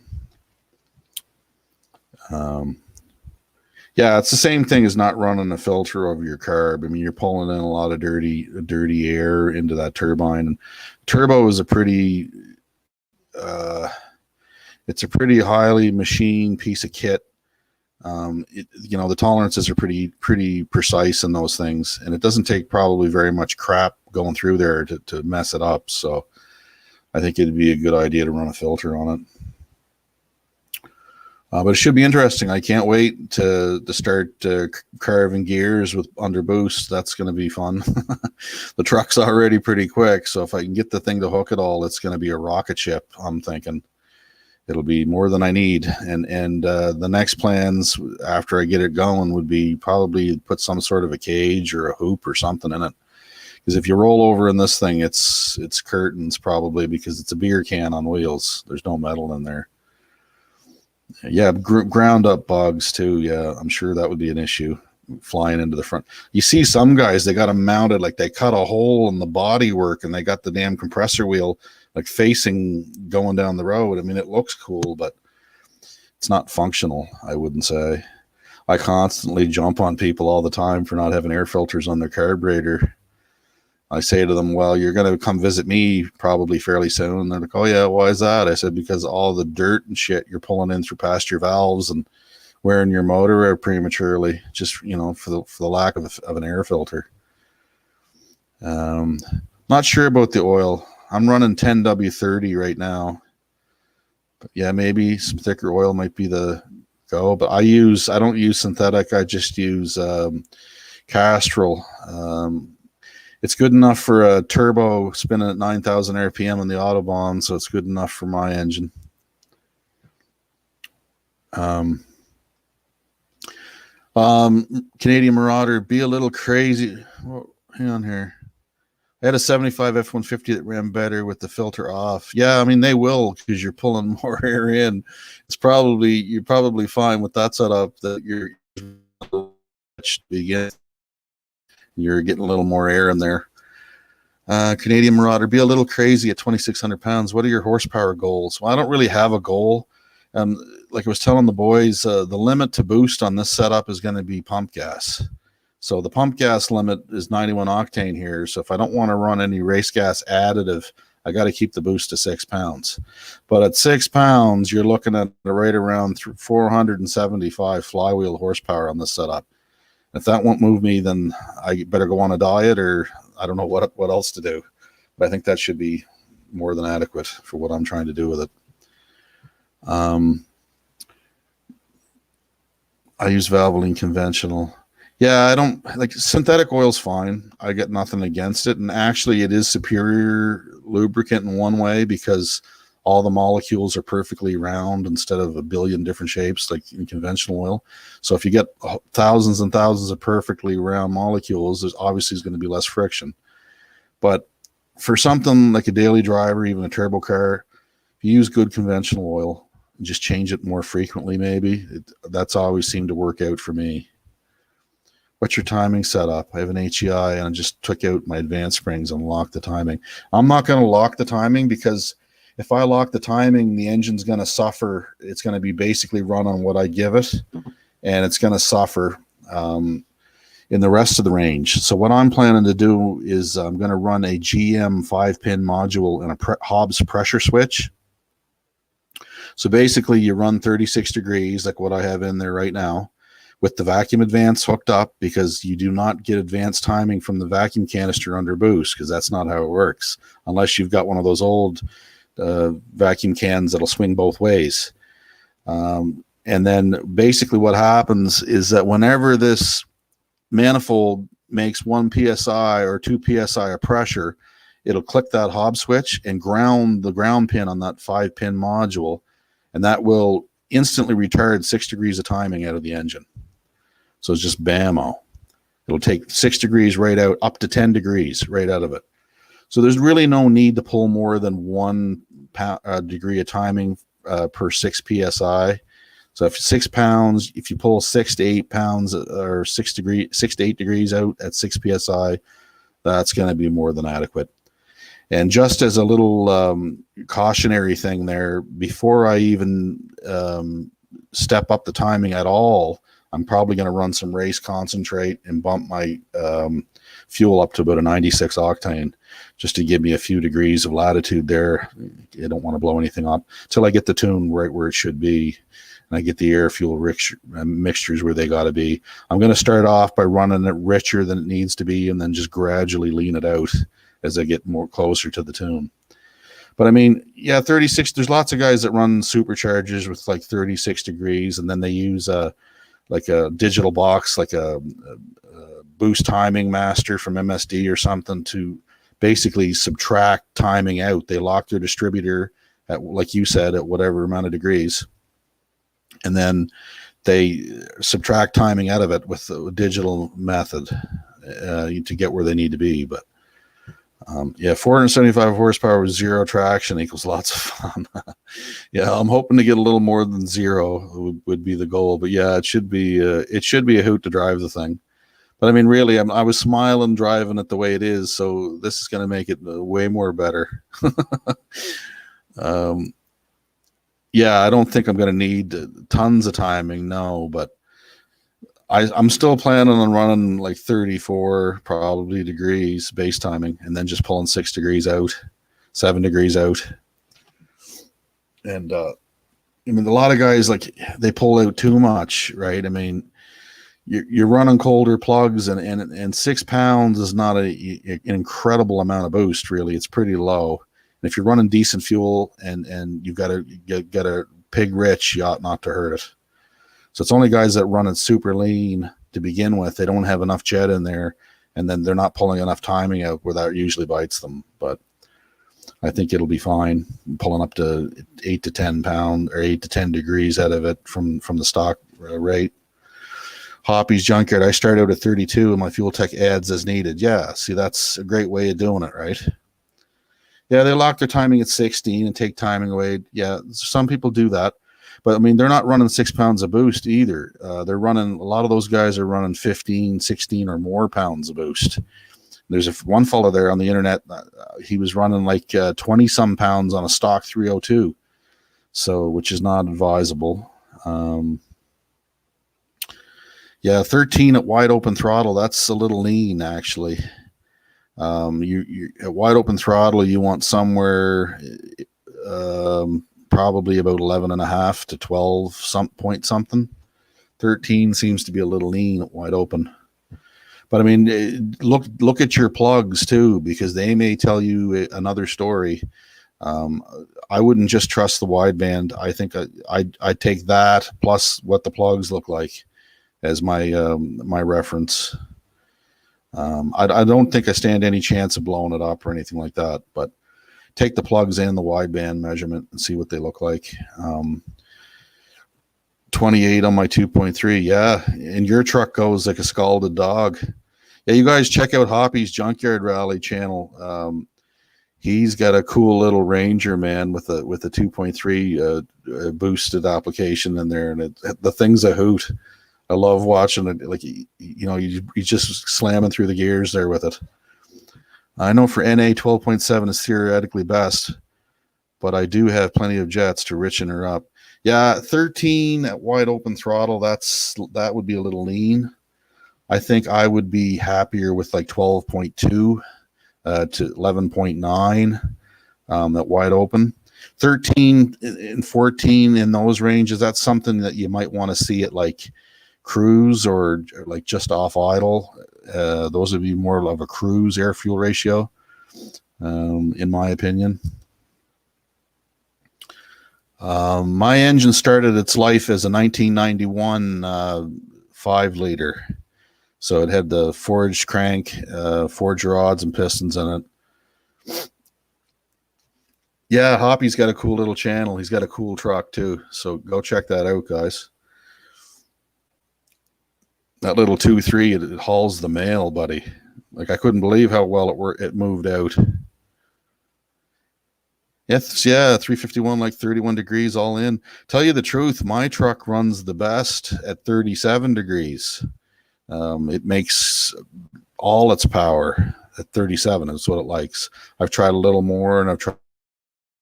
Yeah, it's the same thing as not running a filter over your carb. I mean, you're pulling in a lot of dirty air into that turbine. And turbo is it's a pretty highly machined piece of kit. The tolerances are pretty precise in those things, and it doesn't take probably very much crap going through there to mess it up. So I think it'd be a good idea to run a filter on it. But it should be interesting. I can't wait to start carving gears with under boost. That's going to be fun. The truck's already pretty quick, so if I can get the thing to hook it all, it's going to be a rocket ship. I'm thinking it'll be more than I need. And the next plans after I get it going would be probably put some sort of a cage or a hoop or something in it. Because if you roll over in this thing, it's curtains probably, because it's a beer can on wheels. There's no metal in there. Yeah, ground up bugs too. Yeah, I'm sure that would be an issue flying into the front. You see some guys, they got them mounted, like they cut a hole in the bodywork and they got the damn compressor wheel like facing going down the road. I mean, it looks cool, but it's not functional, I wouldn't say. I constantly jump on people all the time for not having air filters on their carburetor. I say to them, well, you're going to come visit me probably fairly soon. And they're like, oh, yeah, why is that? I said, because all the dirt and shit you're pulling in through past your valves and wearing your motor out prematurely, just, for the lack of an air filter. Not sure about the oil. I'm running 10W30 right now. But yeah, maybe some thicker oil might be the go. But I don't use synthetic. I just use Castrol. It's good enough for a turbo spinning at 9,000 RPM in the Autobahn, so it's good enough for my engine. Canadian Marauder, be a little crazy. Well, hang on here. I had a 75 F-150 that ran better with the filter off. Yeah, I mean, they will, because you're pulling more air in. You're probably fine with that setup, that you're getting a little more air in there. Canadian Marauder, be a little crazy at 2,600 pounds. What are your horsepower goals? Well, I don't really have a goal. Like I was telling the boys, the limit to boost on this setup is going to be pump gas. So the pump gas limit is 91 octane here. So if I don't want to run any race gas additive, I got to keep the boost to 6 pounds. But at 6 pounds, you're looking at right around 475 flywheel horsepower on this setup. If that won't move me, then I better go on a diet, or I don't know what else to do. But I think that should be more than adequate for what I'm trying to do with it. I use Valvoline conventional. Yeah, I don't like synthetic oil's fine. I get nothing against it. And actually it is superior lubricant in one way, because all the molecules are perfectly round instead of a billion different shapes like in conventional oil. So if you get thousands and thousands of perfectly round molecules, there's obviously going to be less friction. But for something like a daily driver, even a turbo car, if you use good conventional oil and just change it more frequently, maybe, that's always seemed to work out for me. What's your timing setup? I have an HEI and I just took out my advanced springs and locked the timing. I'm not going to lock the timing, because if I lock the timing, the engine's going to suffer. It's going to be basically run on what I give it, and it's going to suffer in the rest of the range. So what I'm planning to do is I'm going to run a GM 5-pin module and a Hobbs pressure switch. So basically you run 36 degrees, like what I have in there right now, with the vacuum advance hooked up, because you do not get advanced timing from the vacuum canister under boost, because that's not how it works, unless you've got one of those old vacuum cans that'll swing both ways. And then basically what happens is that whenever this manifold makes 1 psi or 2 psi of pressure, it'll click that Hobbs switch and ground the ground pin on that 5-pin module, and that will instantly retard 6 degrees of timing out of the engine. So it's just bammo. It'll take 6 degrees right out, up to 10 degrees right out of it. So there's really no need to pull more than 1 degree of timing per 6 psi. So if 6 pounds, if you pull 6 to 8 pounds or 6 to 8 degrees out at 6 psi, that's going to be more than adequate. And just as a little cautionary thing there, before I even step up the timing at all, I'm probably going to run some race concentrate and bump my fuel up to about a 96 octane, just to give me a few degrees of latitude there. I don't want to blow anything up till I get the tune right where it should be, and I get the air fuel mixtures where they got to be. I'm going to start off by running it richer than it needs to be, and then just gradually lean it out as I get more closer to the tune. But I mean, yeah, 36. There's lots of guys that run superchargers with like 36 degrees, and then they use like a digital box, like a boost timing master from MSD or something to basically subtract timing out. They lock their distributor at, like you said, at whatever amount of degrees, and then they subtract timing out of it with the digital method to get where they need to be. But yeah, 475 horsepower with zero traction equals lots of fun. Yeah, I'm hoping to get a little more than zero would be the goal. But yeah, it should be a hoot to drive the thing. But I mean, really, I was smiling driving it the way it is, so this is going to make it way more better. Yeah, I don't think I'm going to need tons of timing, no, but I'm still planning on running like 34 probably degrees base timing, and then just pulling 6 degrees out, 7 degrees out. And I mean, a lot of guys, like, they pull out too much, right? I mean, you're running colder plugs, and 6 pounds is not an incredible amount of boost, really. It's pretty low. And if you're running decent fuel and you've got a pig rich, you ought not to hurt it. So it's only guys that run it super lean to begin with. They don't have enough jet in there, and then they're not pulling enough timing out where that usually bites them. But I think it'll be fine pulling up to 8 to 10 pound or 8 to 10 degrees out of it from the stock rate. Hoppy's Junkyard, I start out at 32 and my fuel tech adds as needed. Yeah, see, that's a great way of doing it, right? Yeah, they lock their timing at 16 and take timing away. Yeah, some people do that. But I mean, they're not running 6 pounds of boost either. They're running, a lot of those guys are running 15, 16 or more pounds of boost. There's one fellow there on the internet. He was running like 20 some pounds on a stock 302. So, which is not advisable. Yeah, 13 at wide open throttle. That's a little lean, actually. You at wide open throttle, you want somewhere probably about 11.5 to 12 something. 13 seems to be a little lean at wide open. But I mean, look at your plugs too, because they may tell you another story. I wouldn't just trust the wideband. I think I'd take that plus what the plugs look like as my my reference. I don't think I stand any chance of blowing it up or anything like that, but take the plugs and the wideband measurement and see what they look like. 28 on my 2.3. Yeah, and your truck goes like a scalded dog. Yeah, you guys check out Hoppy's Junkyard Rally channel. He's got a cool little Ranger, man, with a 2.3 boosted application in there, and the thing's a hoot. I love watching it. Like, you just slamming through the gears there with it. I know for NA 12.7 is theoretically best, but I do have plenty of jets to richen her up. Yeah, 13 at wide open throttle. That would be a little lean. I think I would be happier with like 12.2 to 11.9 at wide open. 13 and 14 in those ranges. That's something that you might want to see at like cruise or like just off idle. Those would be more of a cruise air fuel ratio, in my opinion. My engine started its life as a 1991 5 liter. So it had the forged crank, forged rods and pistons in it. Yeah, Hoppy's got a cool little channel. He's got a cool truck too. So go check that out, guys. That little 2.3, it hauls the mail, buddy. Like, I couldn't believe how well it moved out. Yes, yeah, 351, like 31 degrees all in. Tell you the truth, my truck runs the best at 37 degrees. It makes all its power at 37. Is what it likes. I've tried a little more and I've tried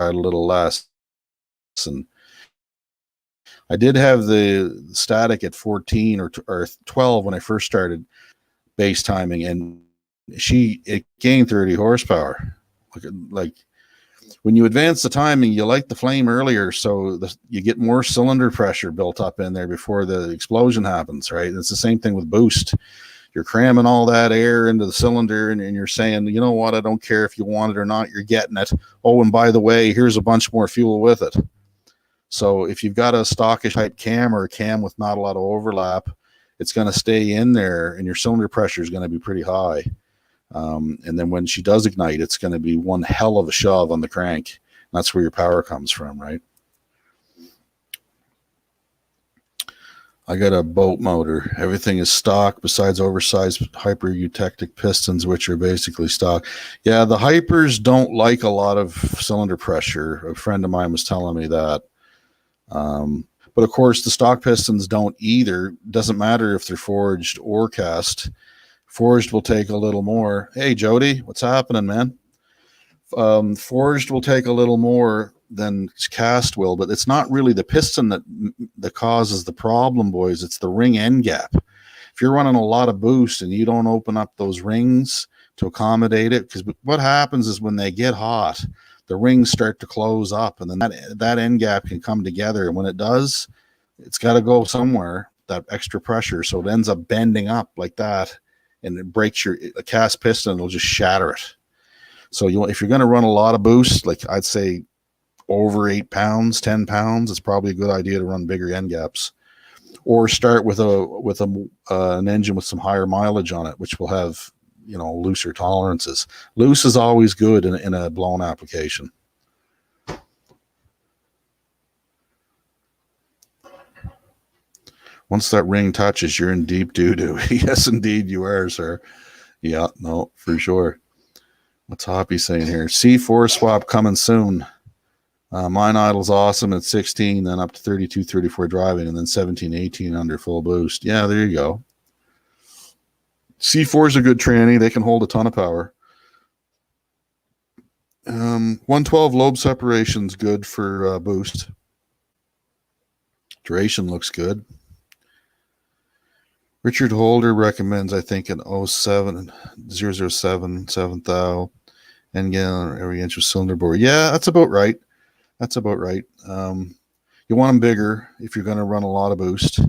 a little less. And I did have the static at 14 or 12 when I first started base timing, and it gained 30 horsepower. Like when you advance the timing, you light the flame earlier, so you get more cylinder pressure built up in there before the explosion happens, right? It's the same thing with boost. you're cramming all that air into the cylinder, and you're saying, you know what, I don't care if you want it or not, you're getting it. Oh, and by the way, here's a bunch more fuel with it. So if you've got a stockish type cam or a cam with not a lot of overlap, it's going to stay in there, and your cylinder pressure is going to be pretty high. And then when she does ignite, it's going to be one hell of a shove on the crank. That's where your power comes from, right? I got a boat motor. Everything is stock besides oversized hyper-eutectic pistons, which are basically stock. Yeah, the hypers don't like a lot of cylinder pressure. A friend of mine was telling me that. But of course, the stock pistons don't either. Doesn't matter if they're forged or cast. Forged will take a little more. Hey, Jody, what's happening, man? Forged will take a little more than cast will, but it's not really the piston that causes the problem, boys. It's the ring end gap. If you're running a lot of boost and you don't open up those rings to accommodate it, because what happens is when they get hot, the rings start to close up, and then that end gap can come together. And when it does, it's got to go somewhere, that extra pressure. So it ends up bending up like that, and it breaks a cast piston. It'll just shatter it. So if you're going to run a lot of boost, like I'd say over 8 pounds, 10 pounds, it's probably a good idea to run bigger end gaps, or start with an engine with some higher mileage on it, which will have, looser tolerances. Loose is always good in a blown application. Once that ring touches, you're in deep doo-doo. Yes, indeed you are, sir. Yeah, no, for sure. What's Hoppy saying here? C4 swap coming soon. Mine idle's awesome at 16, then up to 32, 34 driving, and then 17, 18 under full boost. Yeah, there you go. C4 is a good tranny. They can hold a ton of power. 112 lobe separation's good for boost. Duration looks good. Richard Holder recommends, I think, an 007 7,000 and again every inch of cylinder bore. Yeah, that's about right. That's about right. You want them bigger if you're going to run a lot of boost.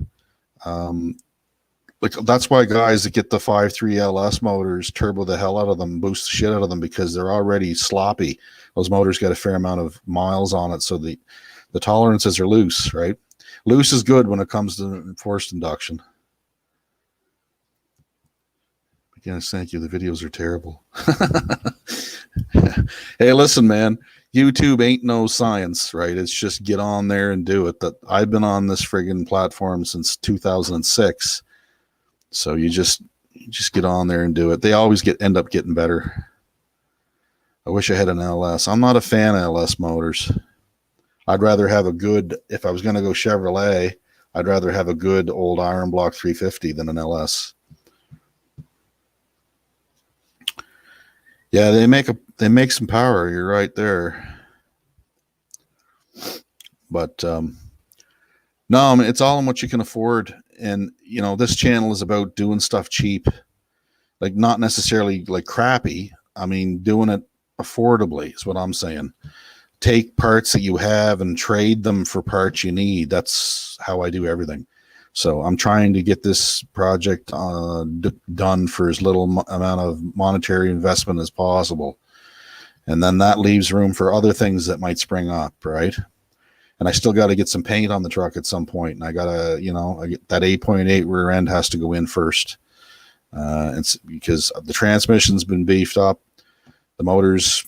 That's why guys that get the 5.3 LS motors turbo the hell out of them, boost the shit out of them, because they're already sloppy. Those motors got a fair amount of miles on it, so the tolerances are loose, right? Loose is good when it comes to forced induction. Yes, thank you. The videos are terrible. Hey, listen, man. YouTube ain't no science, right? It's just get on there and do it. That I've been on this friggin' platform since 2006. So you just get on there and do it. They always end up getting better. I wish I had an LS. I'm not a fan of LS motors. I'd rather have if I was going to go Chevrolet, I'd rather have a good old iron block 350 than an LS. Yeah, they make some power. You're right there. But no, I mean, it's all in what you can afford. And this channel is about doing stuff cheap, like not necessarily like crappy. I mean, doing it affordably is what I'm saying. Take parts that you have and trade them for parts you need. That's how I do everything. So I'm trying to get this project done for as little amount of monetary investment as possible. And then that leaves room for other things that might spring up, right? And I still got to get some paint on the truck at some point. And I got to, that 8.8 rear end has to go in first. It's because the transmission's been beefed up. The motor's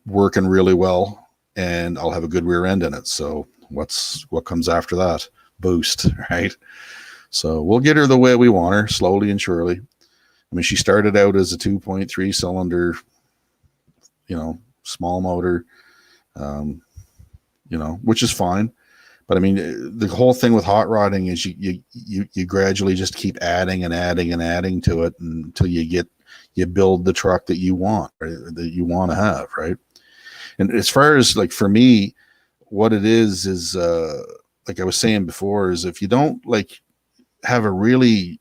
working really well, and I'll have a good rear end in it. So what comes after that? Boost, right? So we'll get her the way we want her, slowly and surely. I mean, she started out as a 2.3 cylinder, small motor, which is fine. But I mean, the whole thing with hot rodding is you gradually just keep adding and adding and adding to it until you build the truck that you want, right? That you want to have, right? And as far as like for me, what it is like I was saying before, is if you don't like have a really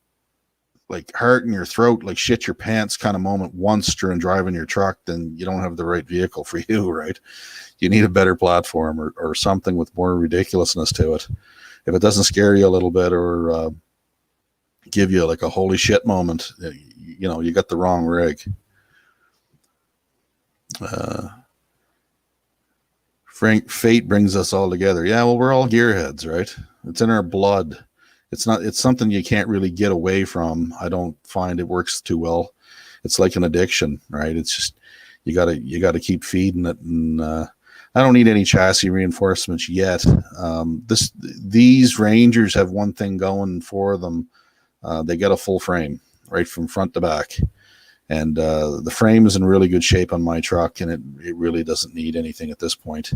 like heart in your throat, like shit your pants kind of moment once during driving your truck, then you don't have the right vehicle for you, right? You need a better platform or something with more ridiculousness to it. If it doesn't scare you a little bit or give you like a holy shit moment. You know, you got the wrong rig. Frank, fate brings us all together. Yeah, well, we're all gearheads, right? It's in our blood. It's something you can't really get away from. I don't find it works too well. It's like an addiction, right? It's just you gotta keep feeding it. And I don't need any chassis reinforcements yet. These Rangers have one thing going for them. They get a full frame right from front to back. And the frame is in really good shape on my truck, and it really doesn't need anything at this point.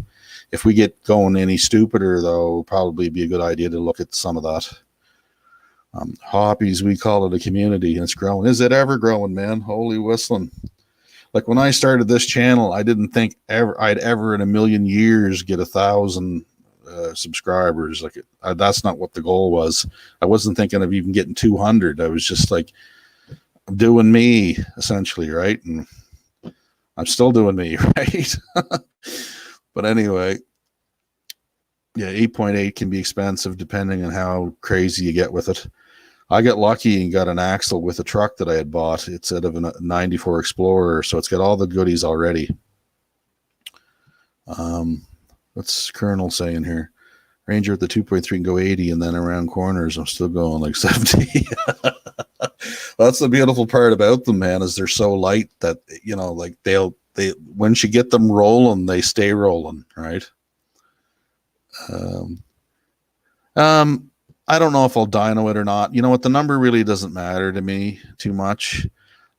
If we get going any stupider, though, probably be a good idea to look at some of that. Hobbies, we call it a community, and it's growing. Is it ever growing, man? Holy whistling. Like when I started this channel, I didn't think I'd ever in a million years get 1,000 subscribers. Like that's not what the goal was. I wasn't thinking of even getting 200. I was just like, doing me essentially, right? And I'm still doing me, right? But anyway, yeah, 8.8 can be expensive depending on how crazy you get with it. I got lucky and got an axle with a truck that I had bought. It's out of a 94 Explorer, so it's got all the goodies already. What's Colonel saying here? Ranger at the 2.3 can go 80, and then around corners I'm still going like 70. That's the beautiful part about them, man, is they're so light that, you know, like they once you get them rolling, they stay rolling, right? I don't know if I'll dyno it or not. You know what? The number really doesn't matter to me too much.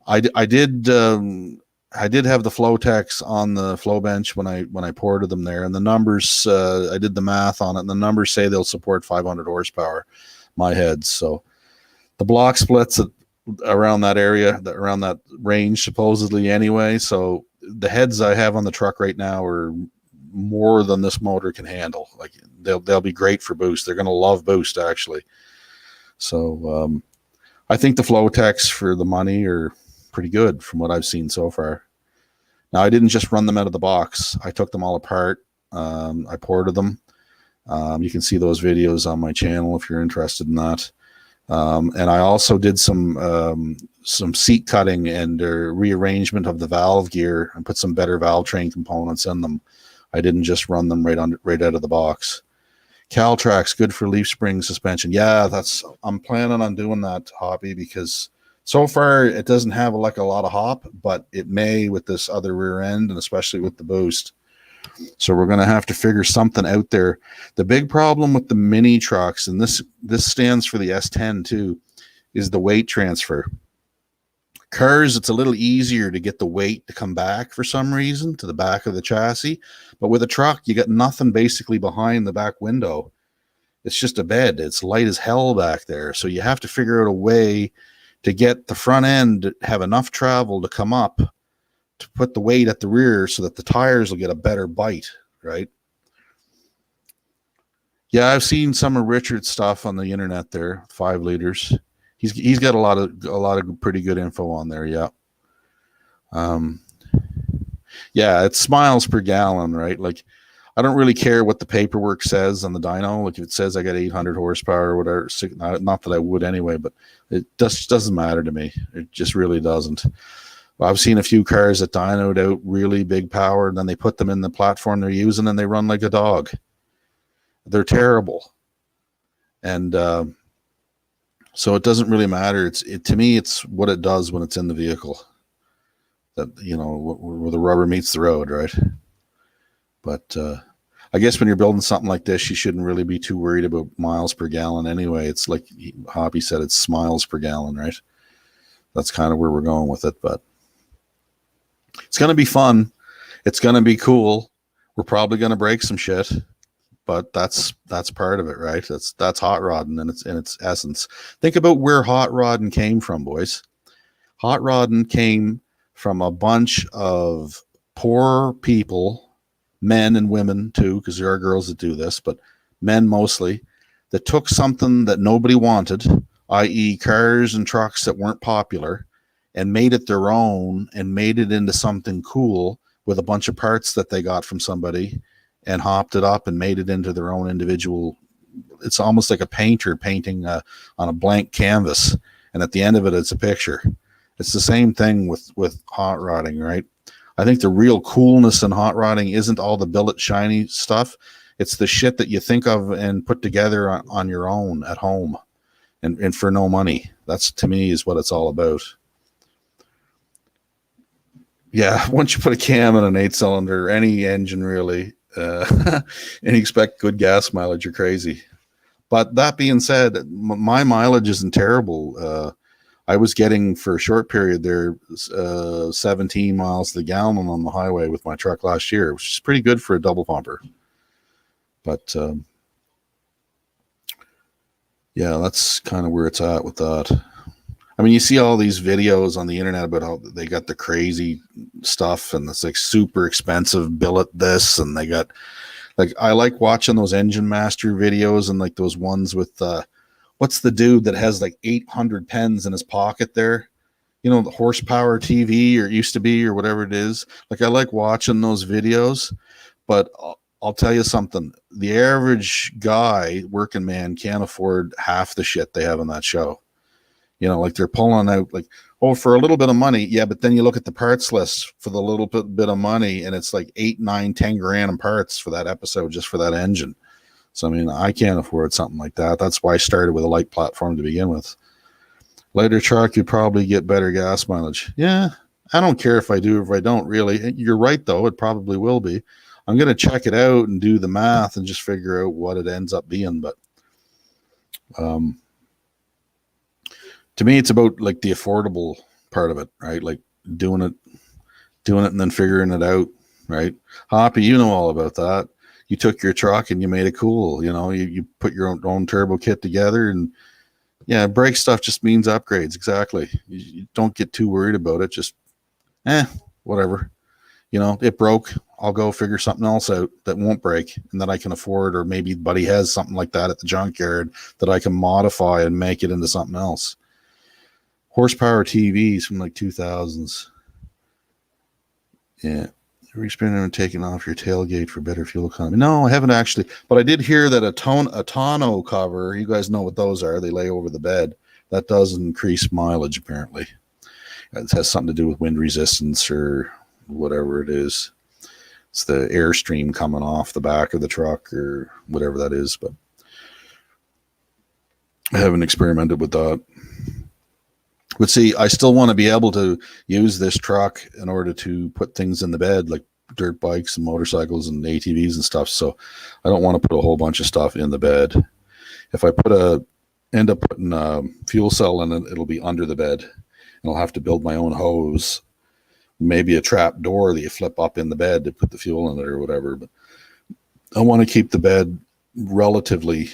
I did have the Flotex on the flow bench when I ported them there, and the numbers, I did the math on it, and the numbers say they'll support 500 horsepower, my heads. So the block splits around that area, around that range, supposedly anyway. So the heads I have on the truck right now are more than this motor can handle. Like they'll be great for boost. They're going to love boost, actually. So I think the Flotex for the money are pretty good from what I've seen so far. Now, I didn't just run them out of the box. I took them all apart. I ported them. You can see those videos on my channel if you're interested in that. And I also did some seat cutting and rearrangement of the valve gear and put some better valve train components in them. I didn't just run them right out of the box. Caltrax, good for leaf spring suspension. Yeah, I'm planning on doing that, Hoppy, because so far it doesn't have like a lot of hop, but it may with this other rear end, and especially with the boost. So we're going to have to figure something out there. The big problem with the mini trucks, and this stands for the S10 too, is the weight transfer. Cars, it's a little easier to get the weight to come back for some reason to the back of the chassis. But with a truck, you got nothing basically behind the back window. It's just a bed. It's light as hell back there. So you have to figure out a way to get the front end to have enough travel to come up to put the weight at the rear so that the tires will get a better bite, right? Yeah, I've seen some of Richard's stuff on the internet there, 5 liters. He's got a lot of pretty good info on there, yeah. Yeah, it's miles per gallon, right? Like, I don't really care what the paperwork says on the dyno. Like, if it says I got 800 horsepower or whatever, not that I would anyway, but it just doesn't matter to me. It just really doesn't. I've seen a few cars that dynoed out really big power, and then they put them in the platform they're using, and they run like a dog. They're terrible. And so it doesn't really matter. To me, it's what it does when it's in the vehicle. That, you know, where the rubber meets the road, right? But I guess when you're building something like this, you shouldn't really be too worried about miles per gallon anyway. It's like Hoppy said, it's miles per gallon, right? That's kind of where we're going with it, but it's going to be fun. It's going to be cool. We're probably going to break some shit, but that's part of it, right? That's hot rodding in its essence. Think about where hot rodding came from, boys. Hot rodding came from a bunch of poor people, men and women too, because there are girls that do this, but men mostly, that took something that nobody wanted, i.e. cars and trucks that weren't popular, and made it their own and made it into something cool with a bunch of parts that they got from somebody and hopped it up and made it into their own individual it's almost like a painter painting on a blank canvas, and at the end of it, it's a picture. It's the same thing with hot rodding, right? I think the real coolness in hot rodding isn't all the billet shiny stuff. It's the shit that you think of and put together on your own at home, and for no money. That's, to me, is what it's all about. Yeah, once you put a cam in an 8-cylinder, any engine really, and you expect good gas mileage, you're crazy. But that being said, my mileage isn't terrible. I was getting, for a short period there, 17 miles to the gallon on the highway with my truck last year, which is pretty good for a double pumper. But yeah, that's kind of where it's at with that. I mean, you see all these videos on the internet about how they got the crazy stuff and it's like super expensive billet this, and they got, like, I like watching those Engine Master videos and like those ones with what's the dude that has like 800 pens in his pocket there? You know, the horsepower TV, or it used to be, or whatever it is. Like, I like watching those videos, but I'll tell you something. The average guy, working man, can't afford half the shit they have on that show. You know, like they're pulling out like, oh, for a little bit of money. Yeah. But then you look at the parts list for the little bit of money, and it's like 8, 9, 10 grand in parts for that episode, just for that engine. So, I mean, I can't afford something like that. That's why I started with a light platform to begin with. Lighter truck, you'd probably get better gas mileage. Yeah. I don't care if I do or if I don't, really. You're right, though. It probably will be. I'm going to check it out and do the math and just figure out what it ends up being. But, to me, it's about like the affordable part of it, right? Like doing it and then figuring it out, right? Hoppy, you know all about that. You took your truck and you made it cool. You know, you put your own turbo kit together, and yeah, brake stuff just means upgrades. Exactly. You don't get too worried about it. Just, whatever. You know, it broke. I'll go figure something else out that won't break and that I can afford, or maybe buddy has something like that at the junkyard that I can modify and make it into something else. Horsepower TVs from like 2000s. Yeah. Are you spending on taking off your tailgate for better fuel economy? No, I haven't actually, but I did hear that a tonneau cover, you guys know what those are. They lay over the bed. That does increase mileage, apparently. It has something to do with wind resistance or whatever it is. It's the airstream coming off the back of the truck or whatever that is, but I haven't experimented with that. But see, I still want to be able to use this truck in order to put things in the bed, like dirt bikes and motorcycles and ATVs and stuff. So I don't want to put a whole bunch of stuff in the bed. If I end up putting a fuel cell in it, it'll be under the bed, and I'll have to build my own hose, maybe a trap door that you flip up in the bed to put the fuel in it or whatever. But I want to keep the bed relatively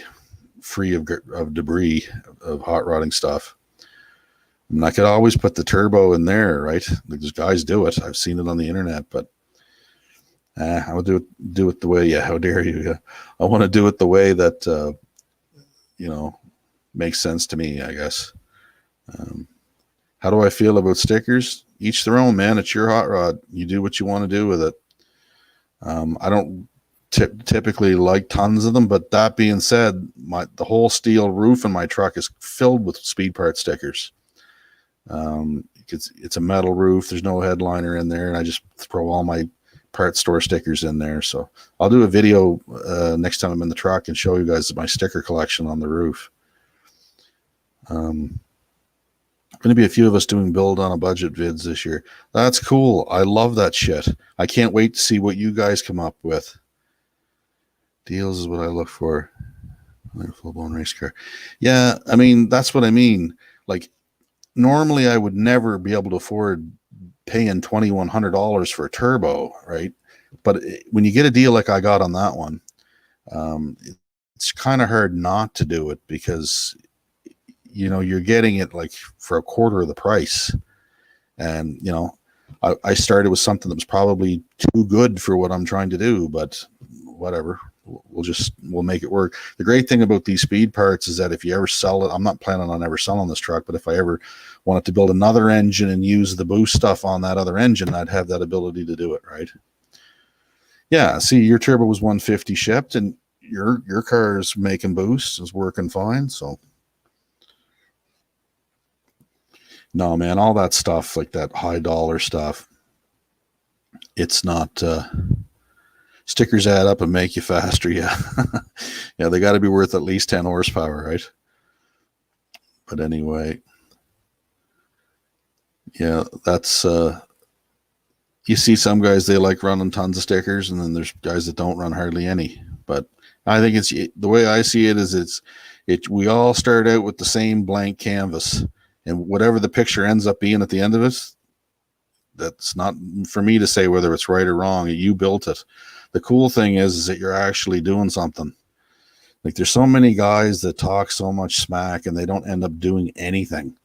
free of debris, of hot rodding stuff. And I could always put the turbo in there, right? Like, those guys do it. I've seen it on the internet, but I would do it the way. Yeah, how dare you? I want to do it the way that makes sense to me, I guess. How do I feel about stickers? Each their own, man. It's your hot rod. You do what you want to do with it. I don't typically like tons of them, but that being said, the whole steel roof in my truck is filled with speed part stickers. It's a metal roof. There's no headliner in there, and I just throw all my parts store stickers in there. So I'll do a video next time I'm in the truck and show you guys my sticker collection on the roof. Going to be a few of us doing build on a budget vids this year. That's cool. I love that shit. I can't wait to see what you guys come up with. Deals is what I look for. Full blown race car. Yeah, I mean, that's what I mean. Like, normally I would never be able to afford paying $2,100 for a turbo, right? But when you get a deal like I got on that one, it's kind of hard not to do it, because you're getting it like for a quarter of the price. And I started with something that was probably too good for what I'm trying to do, but whatever. We'll make it work. The great thing about these speed parts is that if you ever sell it, I'm not planning on ever selling this truck, but if I ever wanted to build another engine and use the boost stuff on that other engine, I'd have that ability to do it, right? Yeah, see, your turbo was 150 shipped, and your car is making boost, is working fine. So no, man, all that stuff, like that high dollar stuff, it's not, stickers add up and make you faster. Yeah. Yeah. They got to be worth at least 10 horsepower, right? But anyway, yeah, that's, you see some guys, they like running tons of stickers, and then there's guys that don't run hardly any. But I think it's, the way I see it is we all start out with the same blank canvas, and whatever the picture ends up being at the end of it, that's not for me to say whether it's right or wrong. You built it. The cool thing is that you're actually doing something. Like, there's so many guys that talk so much smack and they don't end up doing anything.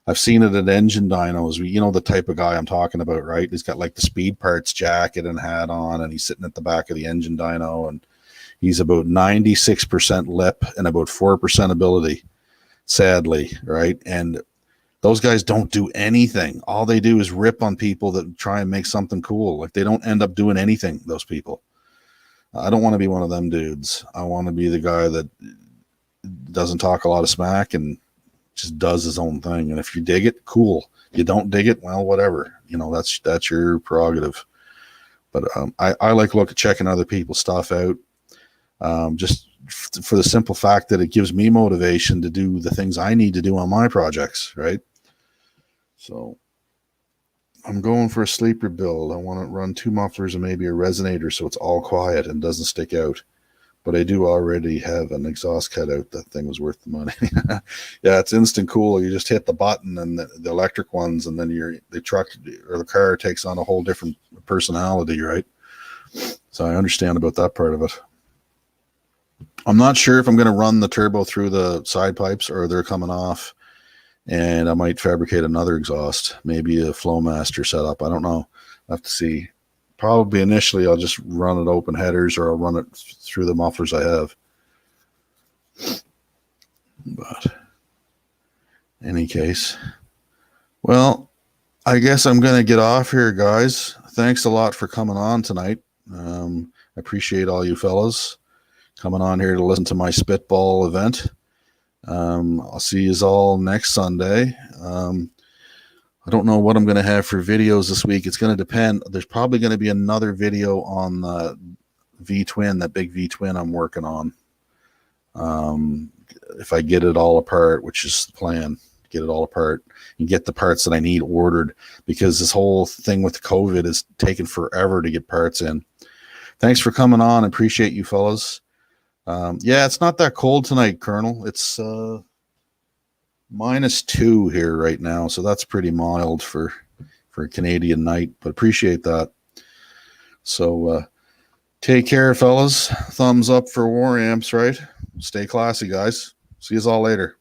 I've seen it at engine dynos. You know the type of guy I'm talking about, right? He's got like the speed parts jacket and hat on, and he's sitting at the back of the engine dyno, and he's about 96% lip and about 4% ability, sadly, right? And those guys don't do anything. All they do is rip on people that try and make something cool. Like, they don't end up doing anything, those people. I don't want to be one of them dudes. I want to be the guy that doesn't talk a lot of smack and just does his own thing. And if you dig it, cool. You don't dig it, well, whatever. You know, that's your prerogative. But I like checking other people's stuff out, just for the simple fact that it gives me motivation to do the things I need to do on my projects, right? So I'm going for a sleeper build. I want to run 2 mufflers and maybe a resonator so it's all quiet and doesn't stick out. But I do already have an exhaust cutout. That thing was worth the money. Yeah, it's instant cool. You just hit the button, and the electric ones, and then the truck or the car takes on a whole different personality, right? So I understand about that part of it. I'm not sure if I'm going to run the turbo through the side pipes or they're coming off, and I might fabricate another exhaust, maybe a Flowmaster setup. I don't know. I have to see. Probably initially I'll just run it open headers, or I'll run it through the mufflers I have. But in any case, well, I guess I'm going to get off here, guys. Thanks a lot for coming on tonight. I appreciate all you fellas coming on here to listen to my Spitball event. I'll see you all next Sunday. I don't know what I'm going to have for videos this week. It's going to depend. There's probably going to be another video on the V-twin, that big V-twin I'm working on. If I get it all apart, which is the plan, get it all apart and get the parts that I need ordered, because this whole thing with COVID is taking forever to get parts in. Thanks for coming on. I appreciate you fellas. Yeah, it's not that cold tonight, Colonel. It's -2 here right now, so that's pretty mild for a Canadian night, but appreciate that. So take care, fellas. Thumbs up for War Amps, right? Stay classy, guys. See you all later.